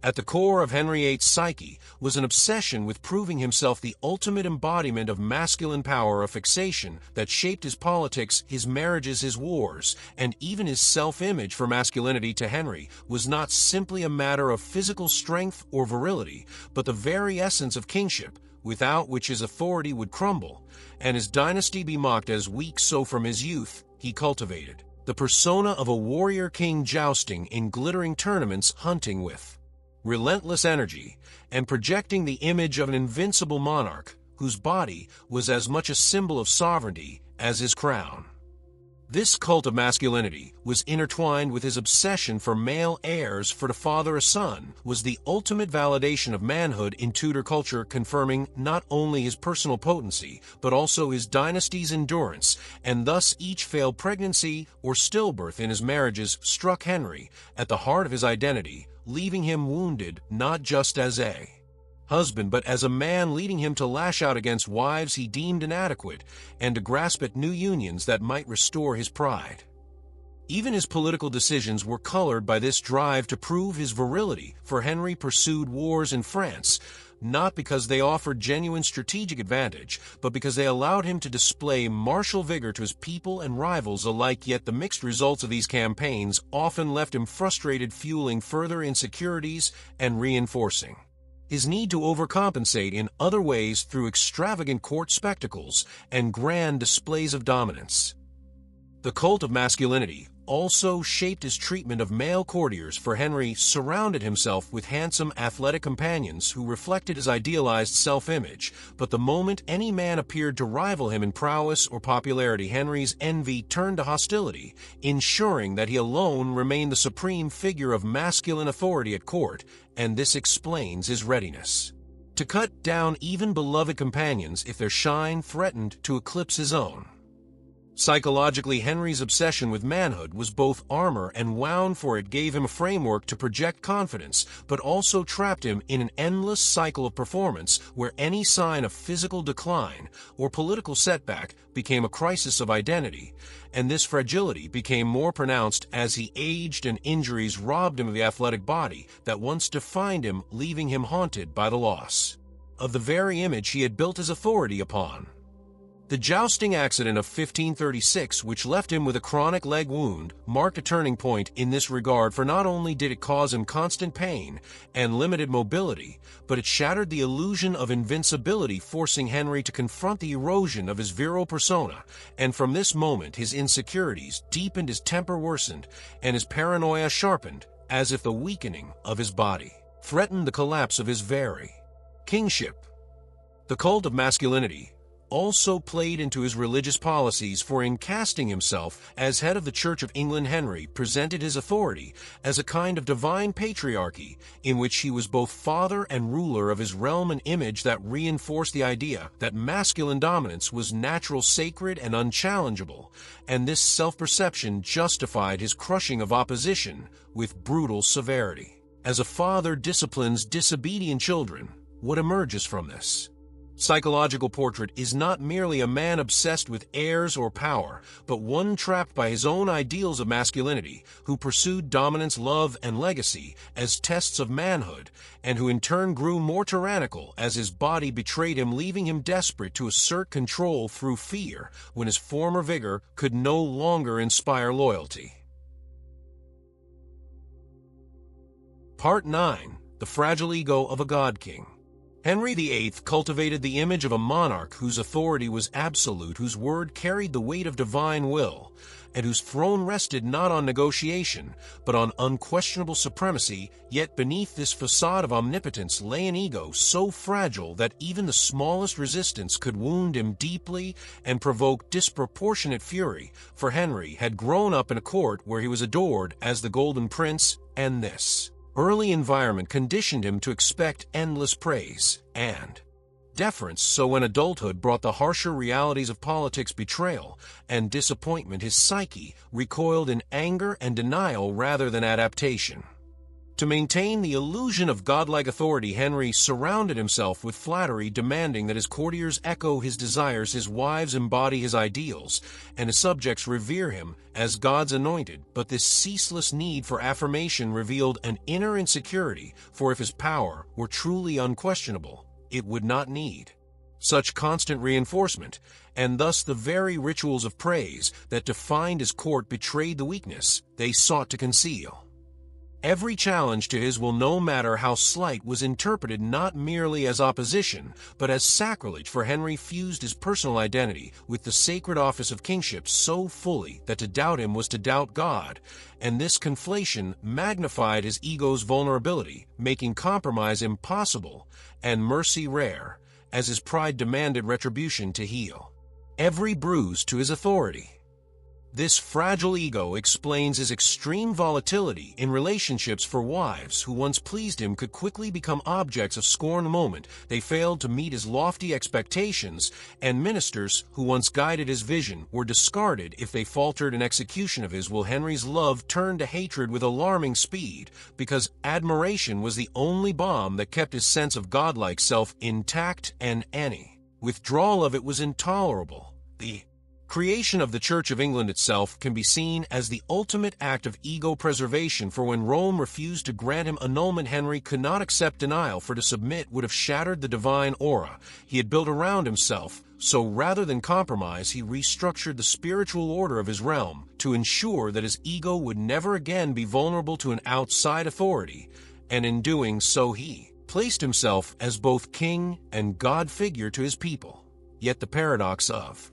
At the core of Henry VIII's psyche was an obsession with proving himself the ultimate embodiment of masculine power, a fixation that shaped his politics, his marriages, his wars, and even his self-image. For masculinity to Henry was not simply a matter of physical strength or virility, but the very essence of kingship, without which his authority would crumble, and his dynasty be mocked as weak. So from his youth, he cultivated the persona of a warrior king, jousting in glittering tournaments, hunting with relentless energy, and projecting the image of an invincible monarch whose body was as much a symbol of sovereignty as his crown. This cult of masculinity was intertwined with his obsession for male heirs, for to father a son was the ultimate validation of manhood in Tudor culture, confirming not only his personal potency, but also his dynasty's endurance, and thus each failed pregnancy or stillbirth in his marriages struck Henry at the heart of his identity, leaving him wounded not just as a husband but as a man, leading him to lash out against wives he deemed inadequate and to grasp at new unions that might restore his pride. Even his political decisions were colored by this drive to prove his virility, for Henry pursued wars in France, not because they offered genuine strategic advantage, but because they allowed him to display martial vigor to his people and rivals alike. Yet the mixed results of these campaigns often left him frustrated, fueling further insecurities and reinforcing his need to overcompensate in other ways through extravagant court spectacles and grand displays of dominance. The cult of masculinity also shaped his treatment of male courtiers, for Henry surrounded himself with handsome, athletic companions who reflected his idealized self-image, but the moment any man appeared to rival him in prowess or popularity, Henry's envy turned to hostility, ensuring that he alone remained the supreme figure of masculine authority at court, and this explains his readiness to cut down even beloved companions if their shine threatened to eclipse his own. Psychologically, Henry's obsession with manhood was both armor and wound, for it gave him a framework to project confidence, but also trapped him in an endless cycle of performance where any sign of physical decline or political setback became a crisis of identity, and this fragility became more pronounced as he aged and injuries robbed him of the athletic body that once defined him, leaving him haunted by the loss of the very image he had built his authority upon. The jousting accident of 1536, which left him with a chronic leg wound, marked a turning point in this regard, for not only did it cause him constant pain and limited mobility, but it shattered the illusion of invincibility, forcing Henry to confront the erosion of his virile persona, and from this moment his insecurities deepened, his temper worsened, and his paranoia sharpened, as if the weakening of his body threatened the collapse of his very kingship. The cult of masculinity also played into his religious policies, for in casting himself as head of the Church of England, Henry presented his authority as a kind of divine patriarchy in which he was both father and ruler of his realm, an image that reinforced the idea that masculine dominance was natural, sacred, and unchallengeable, and this self-perception justified his crushing of opposition with brutal severity. As a father disciplines disobedient children, what emerges from this psychological portrait is not merely a man obsessed with heirs or power, but one trapped by his own ideals of masculinity, who pursued dominance, love, and legacy as tests of manhood, and who in turn grew more tyrannical as his body betrayed him, leaving him desperate to assert control through fear when his former vigor could no longer inspire loyalty. Part 9. The Fragile Ego of a God King. Henry VIII cultivated the image of a monarch whose authority was absolute, whose word carried the weight of divine will, and whose throne rested not on negotiation, but on unquestionable supremacy. Yet beneath this facade of omnipotence lay an ego so fragile that even the smallest resistance could wound him deeply and provoke disproportionate fury, for Henry had grown up in a court where he was adored as the Golden Prince, and this early environment conditioned him to expect endless praise and deference. So when adulthood brought the harsher realities of politics, betrayal, and disappointment, his psyche recoiled in anger and denial rather than adaptation. To maintain the illusion of godlike authority, Henry surrounded himself with flattery, demanding that his courtiers echo his desires, his wives embody his ideals, and his subjects revere him as God's anointed. But this ceaseless need for affirmation revealed an inner insecurity, for if his power were truly unquestionable, it would not need such constant reinforcement, and thus the very rituals of praise that defined his court betrayed the weakness they sought to conceal. Every challenge to his will, no matter how slight, was interpreted not merely as opposition, but as sacrilege, for Henry fused his personal identity with the sacred office of kingship so fully that to doubt him was to doubt God, and this conflation magnified his ego's vulnerability, making compromise impossible and mercy rare, as his pride demanded retribution to heal every bruise to his authority. This fragile ego explains his extreme volatility in relationships, for wives who once pleased him could quickly become objects of scorn the moment they failed to meet his lofty expectations, and ministers who once guided his vision were discarded if they faltered in execution of his will. Henry's love turned to hatred with alarming speed, because admiration was the only balm that kept his sense of godlike self intact, and any withdrawal of it was intolerable. The creation of the Church of England itself can be seen as the ultimate act of ego preservation, for when Rome refused to grant him annulment, Henry could not accept denial, for to submit would have shattered the divine aura he had built around himself. So rather than compromise, he restructured the spiritual order of his realm to ensure that his ego would never again be vulnerable to an outside authority, and in doing so he placed himself as both king and God figure to his people. Yet the paradox of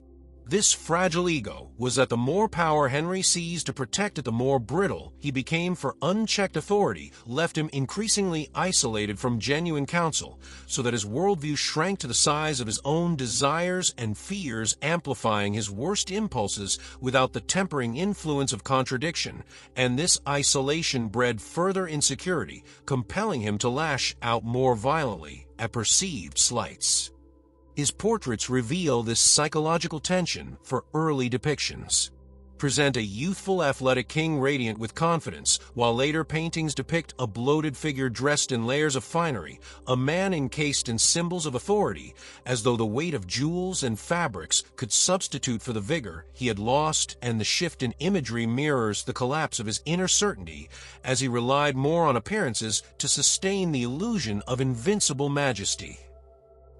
this fragile ego was that the more power Henry seized to protect it, the more brittle he became, for unchecked authority left him increasingly isolated from genuine counsel, so that his worldview shrank to the size of his own desires and fears, amplifying his worst impulses without the tempering influence of contradiction, and this isolation bred further insecurity, compelling him to lash out more violently at perceived slights. His portraits reveal this psychological tension, for early depictions present a youthful, athletic king radiant with confidence, while later paintings depict a bloated figure dressed in layers of finery, a man encased in symbols of authority, as though the weight of jewels and fabrics could substitute for the vigor he had lost, and the shift in imagery mirrors the collapse of his inner certainty as he relied more on appearances to sustain the illusion of invincible majesty.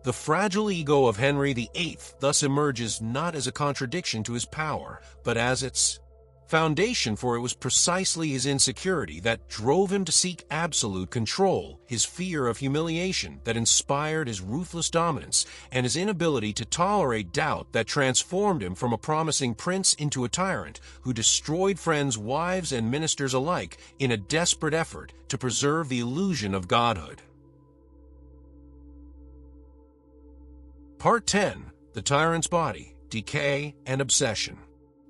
The fragile ego of Henry VIII thus emerges not as a contradiction to his power, but as its foundation, for it was precisely his insecurity that drove him to seek absolute control, his fear of humiliation that inspired his ruthless dominance, and his inability to tolerate doubt that transformed him from a promising prince into a tyrant who destroyed friends, wives, and ministers alike in a desperate effort to preserve the illusion of godhood. Part 10. The Tyrant's Body, Decay and Obsession.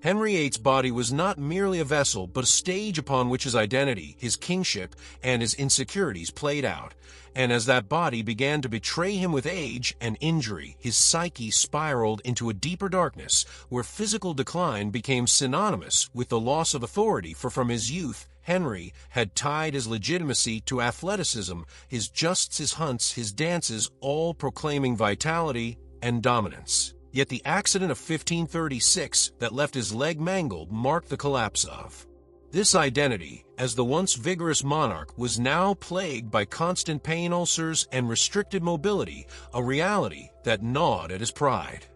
Henry VIII's body was not merely a vessel, but a stage upon which his identity, his kingship, and his insecurities played out. And as that body began to betray him with age and injury, his psyche spiraled into a deeper darkness, where physical decline became synonymous with the loss of authority, for from his youth, Henry had tied his legitimacy to athleticism, his justs, his hunts, his dances, all proclaiming vitality and dominance. Yet the accident of 1536 that left his leg mangled marked the collapse of this identity, as the once vigorous monarch was now plagued by constant pain ulcers and restricted mobility, a reality that gnawed at his pride.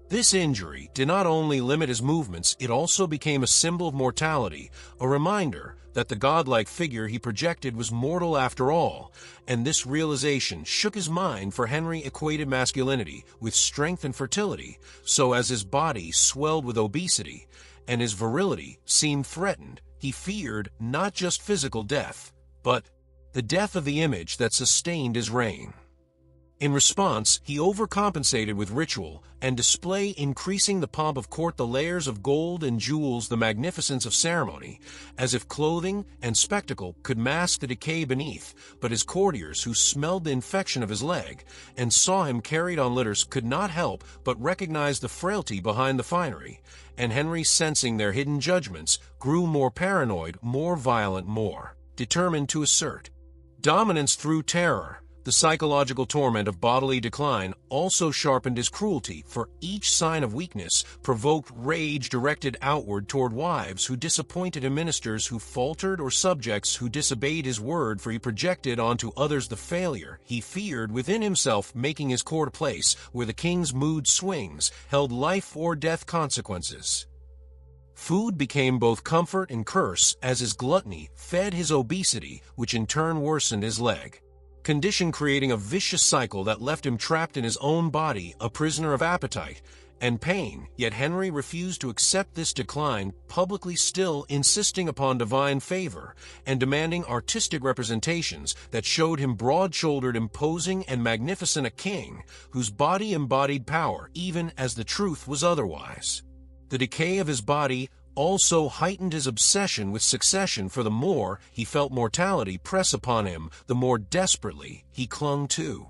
This injury did not only limit his movements, it also became a symbol of mortality, a reminder that the godlike figure he projected was mortal after all, and this realization shook his mind, for Henry equated masculinity with strength and fertility, so as his body swelled with obesity, and his virility seemed threatened, he feared not just physical death, but the death of the image that sustained his reign. In response, he overcompensated with ritual and display, increasing the pomp of court, the layers of gold and jewels, the magnificence of ceremony, as if clothing and spectacle could mask the decay beneath. But his courtiers, who smelled the infection of his leg and saw him carried on litters, could not help but recognize the frailty behind the finery, and Henry, sensing their hidden judgments, grew more paranoid, more violent, more determined to assert dominance through terror. The psychological torment of bodily decline also sharpened his cruelty, for each sign of weakness provoked rage directed outward toward wives who disappointed him, ministers who faltered, or subjects who disobeyed his word, for he projected onto others the failure he feared within himself, making his court a place where the king's mood swings held life or death consequences. Food became both comfort and curse, as his gluttony fed his obesity, which in turn worsened his leg condition, creating a vicious cycle that left him trapped in his own body, a prisoner of appetite and pain. Yet Henry refused to accept this decline, publicly still insisting upon divine favor and demanding artistic representations that showed him broad-shouldered, imposing, and magnificent, a king whose body embodied power, even as the truth was otherwise. The decay of his body also heightened his obsession with succession, for the more he felt mortality press upon him, the more desperately he clung to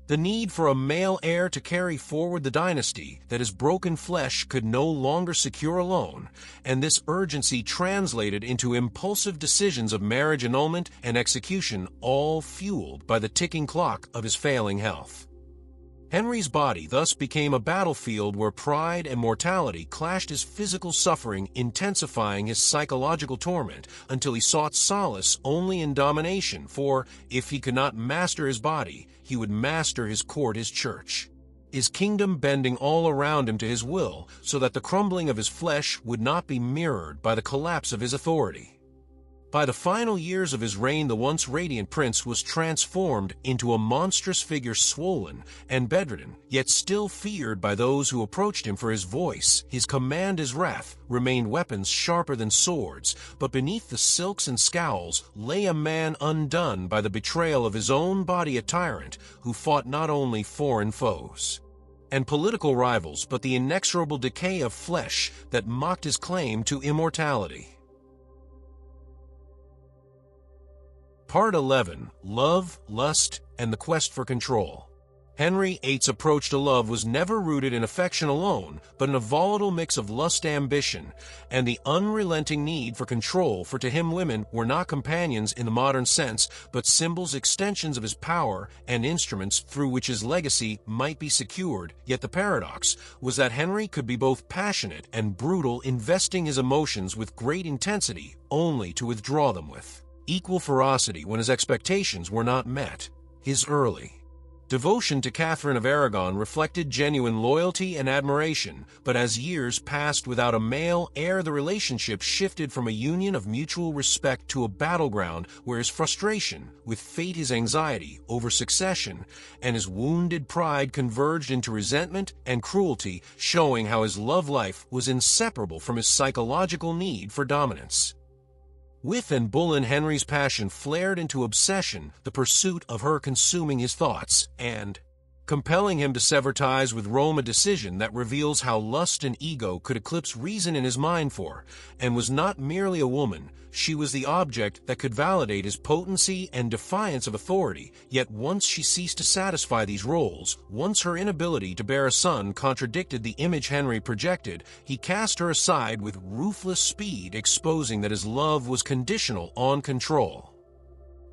the need for a male heir to carry forward the dynasty that his broken flesh could no longer secure alone, and this urgency translated into impulsive decisions of marriage, annulment, and execution, all fueled by the ticking clock of his failing health. Henry's body thus became a battlefield where pride and mortality clashed, his physical suffering intensifying his psychological torment, until he sought solace only in domination, for if he could not master his body, he would master his court, his church, his kingdom, bending all around him to his will, so that the crumbling of his flesh would not be mirrored by the collapse of his authority. By the final years of his reign, the once radiant prince was transformed into a monstrous figure, swollen and bedridden, yet still feared by those who approached him, for his voice, his command, his wrath, remained weapons sharper than swords. But beneath the silks and scowls lay a man undone by the betrayal of his own body, a tyrant who fought not only foreign foes and political rivals, but the inexorable decay of flesh that mocked his claim to immortality. Part 11. Love, Lust, and the Quest for Control. Henry VIII's approach to love was never rooted in affection alone, but in a volatile mix of lust, ambition, and the unrelenting need for control, for to him women were not companions in the modern sense, but symbols, extensions of his power, and instruments through which his legacy might be secured. Yet the paradox was that Henry could be both passionate and brutal, investing his emotions with great intensity, only to withdraw them with equal ferocity when his expectations were not met. His early devotion to Catherine of Aragon reflected genuine loyalty and admiration, but as years passed without a male heir, the relationship shifted from a union of mutual respect to a battleground where his frustration with fate, his anxiety over succession, and his wounded pride converged into resentment and cruelty, showing how his love life was inseparable from his psychological need for dominance. With and Boleyn, Henry's passion flared into obsession, the pursuit of her consuming his thoughts and compelling him to sever ties with Rome, a decision that reveals how lust and ego could eclipse reason in his mind. For, and was not merely a woman, she was the object that could validate his potency and defiance of authority. Yet once she ceased to satisfy these roles, once her inability to bear a son contradicted the image Henry projected, he cast her aside with ruthless speed, exposing that his love was conditional on control.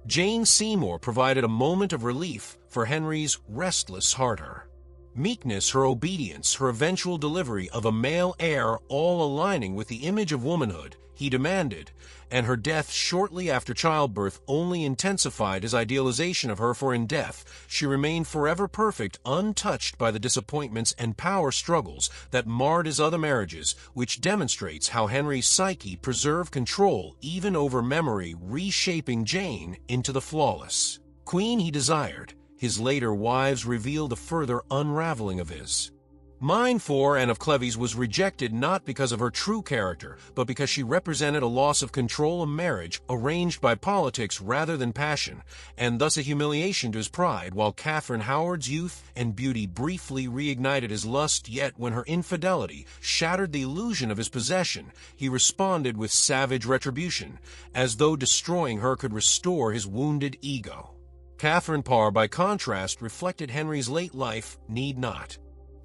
Jane Seymour provided a moment of relief for Henry's restless heart. Her meekness, her obedience, her eventual delivery of a male heir, all aligning with the image of womanhood he demanded, and her death shortly after childbirth only intensified his idealization of her. For in death she remained forever perfect, untouched by the disappointments and power struggles that marred his other marriages, which demonstrates how Henry's psyche preserved control even over memory, reshaping Jane into the flawless queen he desired. His later wives revealed a further unraveling of his mind. For Anne of Cleves was rejected not because of her true character, but because she represented a loss of control, a marriage arranged by politics rather than passion, and thus a humiliation to his pride, while Catherine Howard's youth and beauty briefly reignited his lust. Yet when her infidelity shattered the illusion of his possession, he responded with savage retribution, as though destroying her could restore his wounded ego. Catherine Parr, by contrast, reflected Henry's late life need not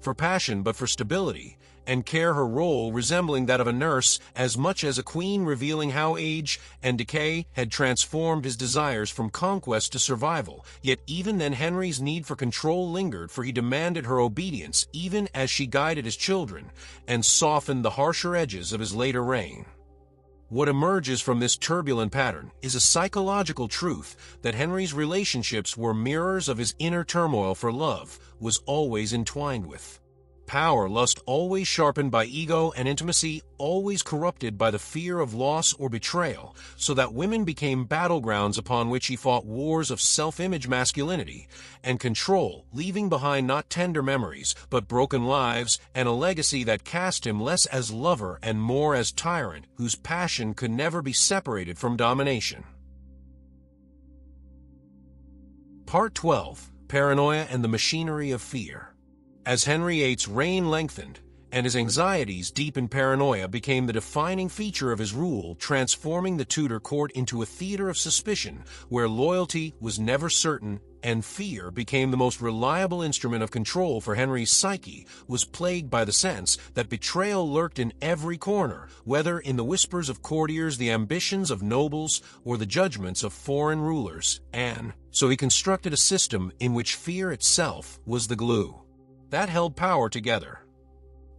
for passion but for stability and care, her role resembling that of a nurse as much as a queen, revealing how age and decay had transformed his desires from conquest to survival. Yet even then Henry's need for control lingered, for he demanded her obedience even as she guided his children and softened the harsher edges of his later reign. What emerges from this turbulent pattern is a psychological truth that Henry's relationships were mirrors of his inner turmoil, for love was always entwined with power, lust always sharpened by ego, and intimacy always corrupted by the fear of loss or betrayal, so that women became battlegrounds upon which he fought wars of self-image, masculinity, and control, leaving behind not tender memories, but broken lives, and a legacy that cast him less as lover and more as tyrant, whose passion could never be separated from domination. Part 12. Paranoia and the Machinery of Fear. As Henry VIII's reign lengthened, and his anxieties deepened, paranoia became the defining feature of his rule, transforming the Tudor court into a theater of suspicion, where loyalty was never certain, and fear became the most reliable instrument of control. For Henry's psyche was plagued by the sense that betrayal lurked in every corner, whether in the whispers of courtiers, the ambitions of nobles, or the judgments of foreign rulers, and so he constructed a system in which fear itself was the glue that held power together.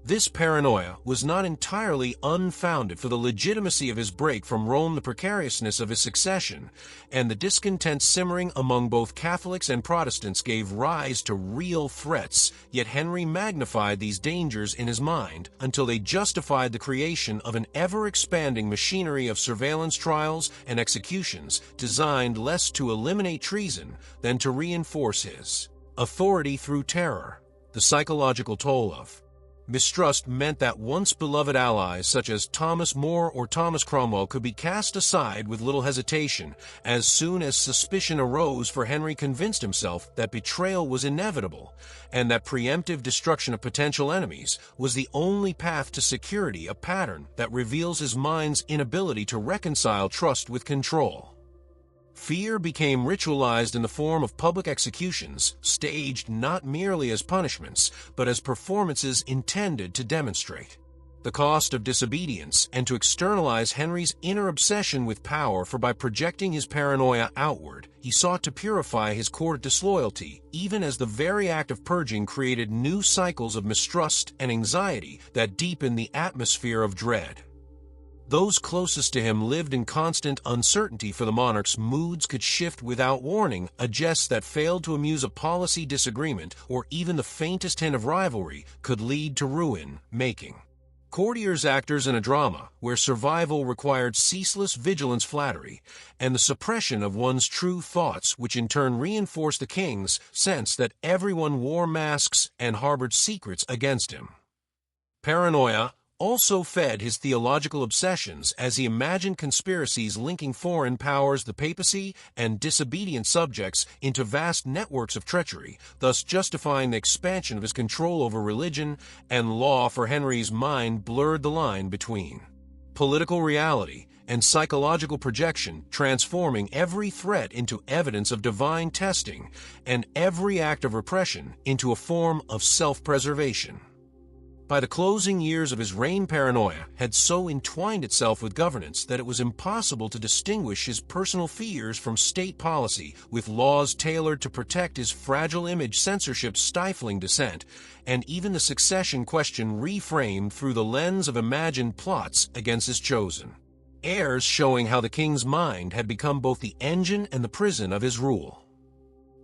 This paranoia was not entirely unfounded, for the legitimacy of his break from Rome, the precariousness of his succession, and the discontent simmering among both Catholics and Protestants gave rise to real threats, yet Henry magnified these dangers in his mind until they justified the creation of an ever-expanding machinery of surveillance, trials, and executions designed less to eliminate treason than to reinforce his authority through terror. The psychological toll of mistrust meant that once beloved allies such as Thomas More or Thomas Cromwell could be cast aside with little hesitation as soon as suspicion arose, for Henry convinced himself that betrayal was inevitable and that preemptive destruction of potential enemies was the only path to security, a pattern that reveals his mind's inability to reconcile trust with control. Fear became ritualized in the form of public executions, staged not merely as punishments, but as performances intended to demonstrate the cost of disobedience and to externalize Henry's inner obsession with power, for by projecting his paranoia outward, he sought to purify his court disloyalty, even as the very act of purging created new cycles of mistrust and anxiety that deepened the atmosphere of dread. Those closest to him lived in constant uncertainty, for the monarch's moods could shift without warning. A jest that failed to amuse a policy disagreement, or even the faintest hint of rivalry, could lead to ruin, making courtiers actors in a drama where survival required ceaseless vigilance, flattery, and the suppression of one's true thoughts, which in turn reinforced the king's sense that everyone wore masks and harbored secrets against him. Paranoia also fed his theological obsessions as he imagined conspiracies linking foreign powers, the papacy, and disobedient subjects into vast networks of treachery, thus justifying the expansion of his control over religion and law. For Henry's mind blurred the line between political reality and psychological projection, transforming every threat into evidence of divine testing and every act of repression into a form of self-preservation. By the closing years of his reign, paranoia had so entwined itself with governance that it was impossible to distinguish his personal fears from state policy, with laws tailored to protect his fragile image, censorship stifling dissent, and even the succession question reframed through the lens of imagined plots against his chosen heirs, showing how the king's mind had become both the engine and the prison of his rule.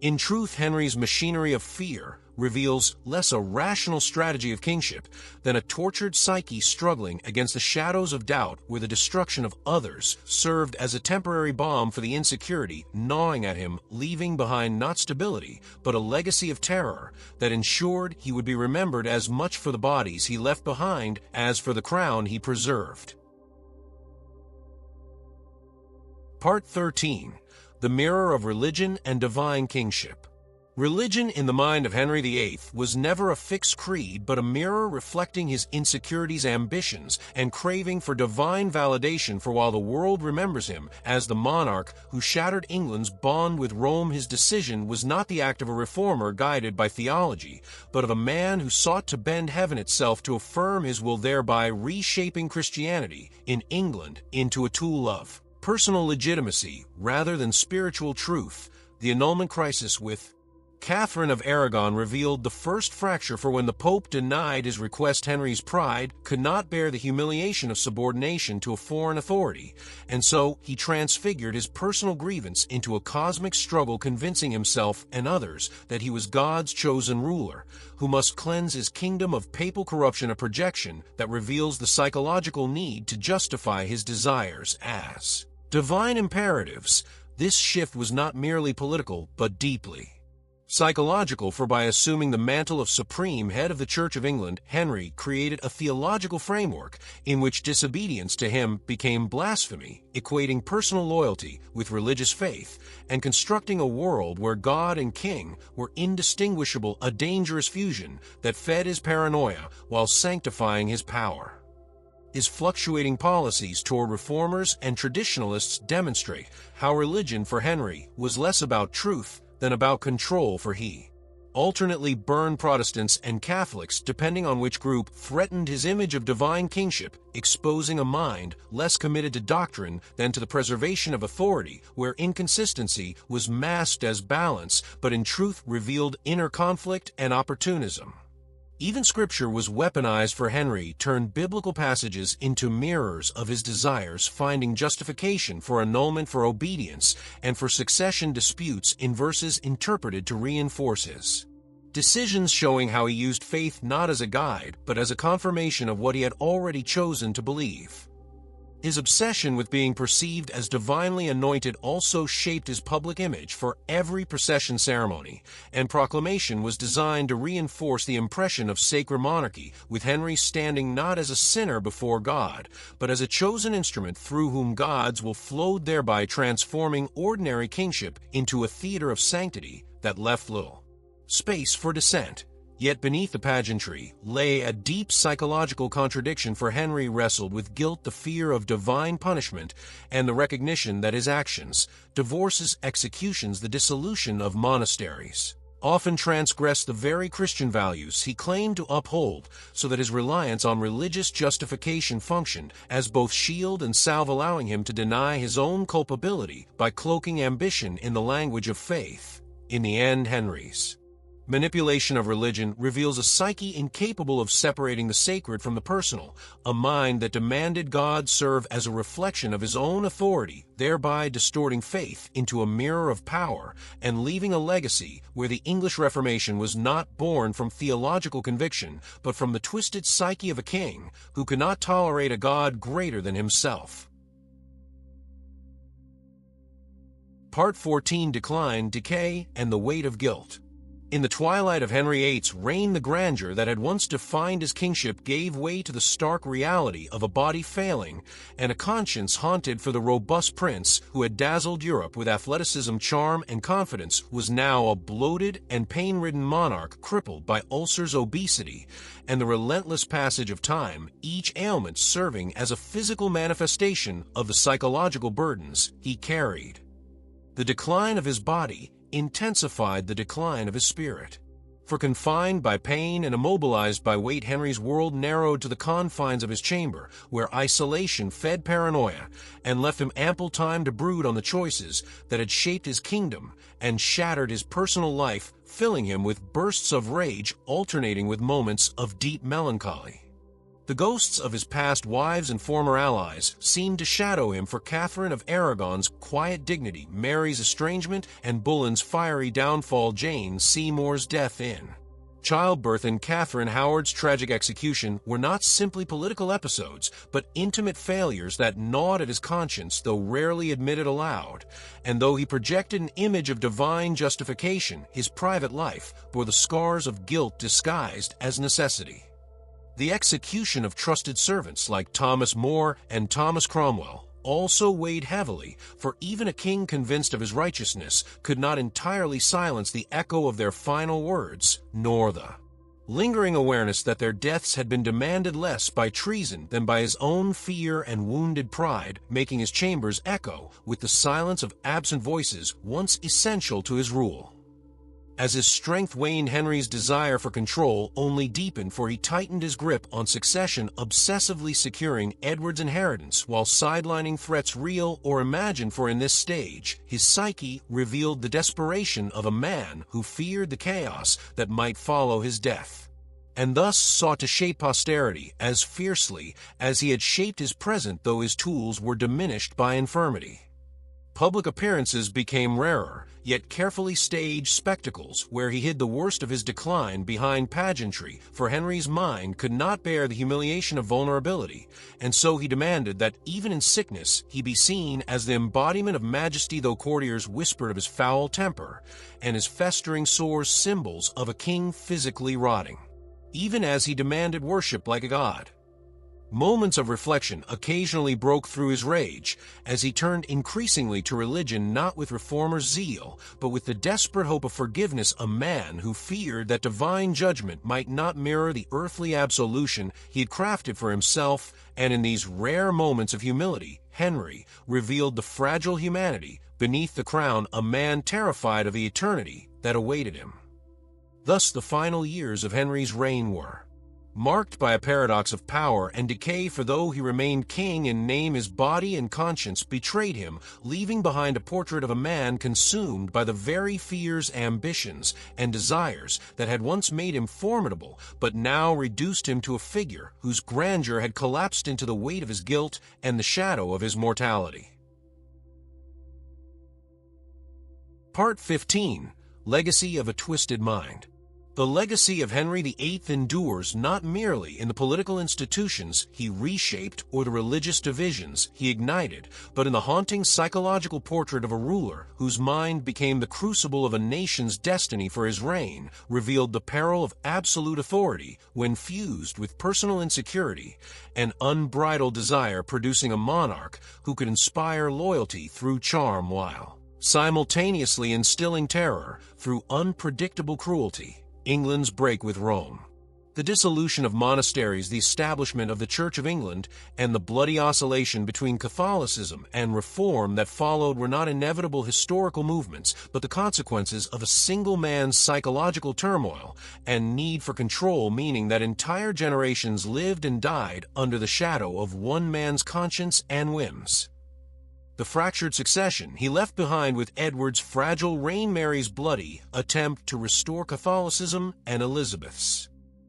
In truth, Henry's machinery of fear reveals less a rational strategy of kingship than a tortured psyche struggling against the shadows of doubt, where the destruction of others served as a temporary balm for the insecurity gnawing at him, leaving behind not stability, but a legacy of terror that ensured he would be remembered as much for the bodies he left behind as for the crown he preserved. Part 13. The Mirror of Religion and Divine Kingship. Religion in the mind of Henry VIII was never a fixed creed, but a mirror reflecting his insecurities, ambitions, and craving for divine validation. For while the world remembers him as the monarch who shattered England's bond with Rome, his decision was not the act of a reformer guided by theology, but of a man who sought to bend heaven itself to affirm his will, thereby reshaping Christianity in England into a tool of personal legitimacy rather than spiritual truth. The annulment crisis with Catherine of Aragon revealed the first fracture, for when the Pope denied his request, Henry's pride could not bear the humiliation of subordination to a foreign authority, and so he transfigured his personal grievance into a cosmic struggle, convincing himself and others that he was God's chosen ruler, who must cleanse his kingdom of papal corruption, a projection that reveals the psychological need to justify his desires as divine imperatives. This shift was not merely political, but deeply psychological, for by assuming the mantle of supreme head of the Church of England, Henry created a theological framework in which disobedience to him became blasphemy, equating personal loyalty with religious faith, and constructing a world where God and king were indistinguishable, a dangerous fusion that fed his paranoia while sanctifying his power. His fluctuating policies toward reformers and traditionalists demonstrate how religion for Henry was less about truth than about control, for he alternately burned Protestants and Catholics, depending on which group threatened his image of divine kingship, exposing a mind less committed to doctrine than to the preservation of authority, where inconsistency was masked as balance, but in truth revealed inner conflict and opportunism. Even scripture was weaponized for Henry, turned biblical passages into mirrors of his desires, finding justification for annulment for obedience and for succession disputes in verses interpreted to reinforce his decisions, showing how he used faith not as a guide, but as a confirmation of what he had already chosen to believe. His obsession with being perceived as divinely anointed also shaped his public image, for every procession ceremony and proclamation was designed to reinforce the impression of sacred monarchy, with Henry standing not as a sinner before God, but as a chosen instrument through whom gods will flow, thereby transforming ordinary kingship into a theater of sanctity that left little space for dissent. Yet beneath the pageantry lay a deep psychological contradiction, for Henry wrestled with guilt, the fear of divine punishment, and the recognition that his actions, divorces, executions, the dissolution of monasteries, often transgressed the very Christian values he claimed to uphold, so that his reliance on religious justification functioned as both shield and salve, allowing him to deny his own culpability by cloaking ambition in the language of faith. In the end, Henry's manipulation of religion reveals a psyche incapable of separating the sacred from the personal, a mind that demanded God serve as a reflection of his own authority, thereby distorting faith into a mirror of power and leaving a legacy where the English Reformation was not born from theological conviction, but from the twisted psyche of a king who could not tolerate a God greater than himself. Part 14: Decline, Decay, and the Weight of Guilt. In the twilight of Henry VIII's reign, the grandeur that had once defined his kingship gave way to the stark reality of a body failing and a conscience haunted, for the robust prince who had dazzled Europe with athleticism, charm, and confidence was now a bloated and pain-ridden monarch, crippled by ulcers, obesity, and the relentless passage of time, each ailment serving as a physical manifestation of the psychological burdens he carried. The decline of his body intensified the decline of his spirit. For confined by pain and immobilized by weight, Henry's world narrowed to the confines of his chamber, where isolation fed paranoia and left him ample time to brood on the choices that had shaped his kingdom and shattered his personal life, filling him with bursts of rage alternating with moments of deep melancholy. The ghosts of his past wives and former allies seemed to shadow him, for Catherine of Aragon's quiet dignity, Mary's estrangement, and Boleyn's fiery downfall, Jane Seymour's death in childbirth, and Catherine Howard's tragic execution were not simply political episodes, but intimate failures that gnawed at his conscience, though rarely admitted aloud. And though he projected an image of divine justification, his private life bore the scars of guilt disguised as necessity. The execution of trusted servants like Thomas More and Thomas Cromwell also weighed heavily, for even a king convinced of his righteousness could not entirely silence the echo of their final words, nor the lingering awareness that their deaths had been demanded less by treason than by his own fear and wounded pride, making his chambers echo with the silence of absent voices once essential to his rule. As his strength waned, Henry's desire for control only deepened, for he tightened his grip on succession, obsessively securing Edward's inheritance while sidelining threats real or imagined, for in this stage, his psyche revealed the desperation of a man who feared the chaos that might follow his death, and thus sought to shape posterity as fiercely as he had shaped his present, though his tools were diminished by infirmity. Public appearances became rarer, yet carefully staged spectacles where he hid the worst of his decline behind pageantry, for Henry's mind could not bear the humiliation of vulnerability, and so he demanded that even in sickness he be seen as the embodiment of majesty, though courtiers whispered of his foul temper and his festering sores, symbols of a king physically rotting. Even as he demanded worship like a god, moments of reflection occasionally broke through his rage, as he turned increasingly to religion, not with reformer's zeal, but with the desperate hope of forgiveness, a man who feared that divine judgment might not mirror the earthly absolution he had crafted for himself. And in these rare moments of humility, Henry revealed the fragile humanity beneath the crown, a man terrified of the eternity that awaited him. Thus the final years of Henry's reign were Marked by a paradox of power and decay, for though he remained king in name, his body and conscience betrayed him, leaving behind a portrait of a man consumed by the very fears, ambitions, and desires that had once made him formidable, but now reduced him to a figure whose grandeur had collapsed into the weight of his guilt and the shadow of his mortality. Part 15. Legacy of a Twisted Mind. The legacy of Henry VIII endures not merely in the political institutions he reshaped or the religious divisions he ignited, but in the haunting psychological portrait of a ruler whose mind became the crucible of a nation's destiny. For his reign revealed the peril of absolute authority when fused with personal insecurity and unbridled desire, producing a monarch who could inspire loyalty through charm while simultaneously instilling terror through unpredictable cruelty. England's break with Rome. The dissolution of monasteries, the establishment of the Church of England, and the bloody oscillation between Catholicism and Reform that followed were not inevitable historical movements, but the consequences of a single man's psychological turmoil and need for control, meaning that entire generations lived and died under the shadow of one man's conscience and whims. The fractured succession he left behind with Edward's fragile reign, Mary's bloody attempt to restore Catholicism, and Elizabeth's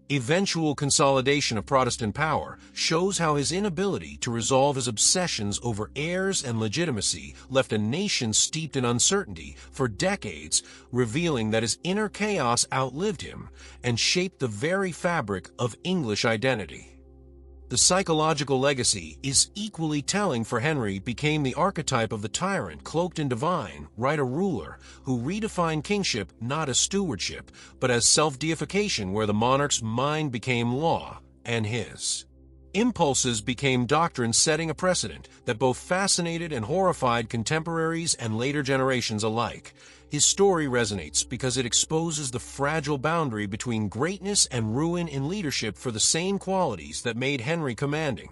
eventual consolidation of Protestant power shows how his inability to resolve his obsessions over heirs and legitimacy left a nation steeped in uncertainty for decades, revealing that his inner chaos outlived him and shaped the very fabric of English identity. The psychological legacy is equally telling, for Henry became the archetype of the tyrant cloaked in divine right, a ruler who redefined kingship not as stewardship, but as self-deification, where the monarch's mind became law and his impulses became doctrine, setting a precedent that both fascinated and horrified contemporaries and later generations alike. His story resonates because it exposes the fragile boundary between greatness and ruin in leadership, for the same qualities that made Henry commanding,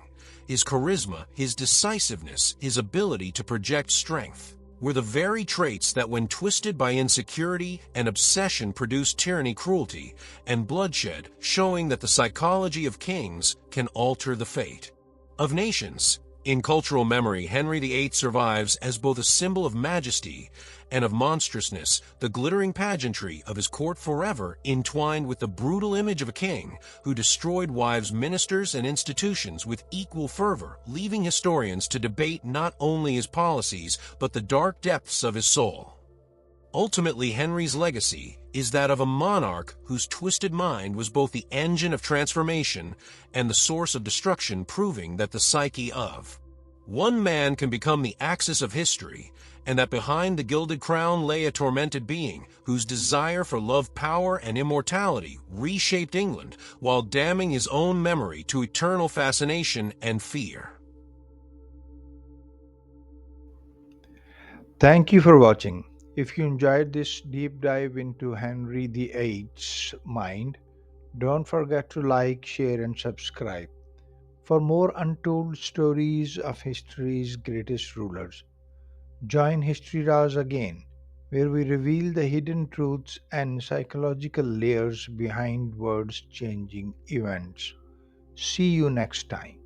his charisma, his decisiveness, his ability to project strength, were the very traits that, when twisted by insecurity and obsession, produced tyranny, cruelty, and bloodshed, showing that the psychology of kings can alter the fate of nations. In cultural memory, Henry VIII survives as both a symbol of majesty and of monstrousness, the glittering pageantry of his court forever entwined with the brutal image of a king who destroyed wives, ministers, and institutions with equal fervor, leaving historians to debate not only his policies but the dark depths of his soul. Ultimately, Henry's legacy is that of a monarch whose twisted mind was both the engine of transformation and the source of destruction, proving that the psyche of one man can become the axis of history, and that behind the gilded crown lay a tormented being whose desire for love, power, and immortality reshaped England while damning his own memory to eternal fascination and fear. Thank you for watching. If you enjoyed this deep dive into Henry VIII's mind, don't forget to like, share, and subscribe for more untold stories of history's greatest rulers. Join History Raz again, where we reveal the hidden truths and psychological layers behind words changing events. See you next time.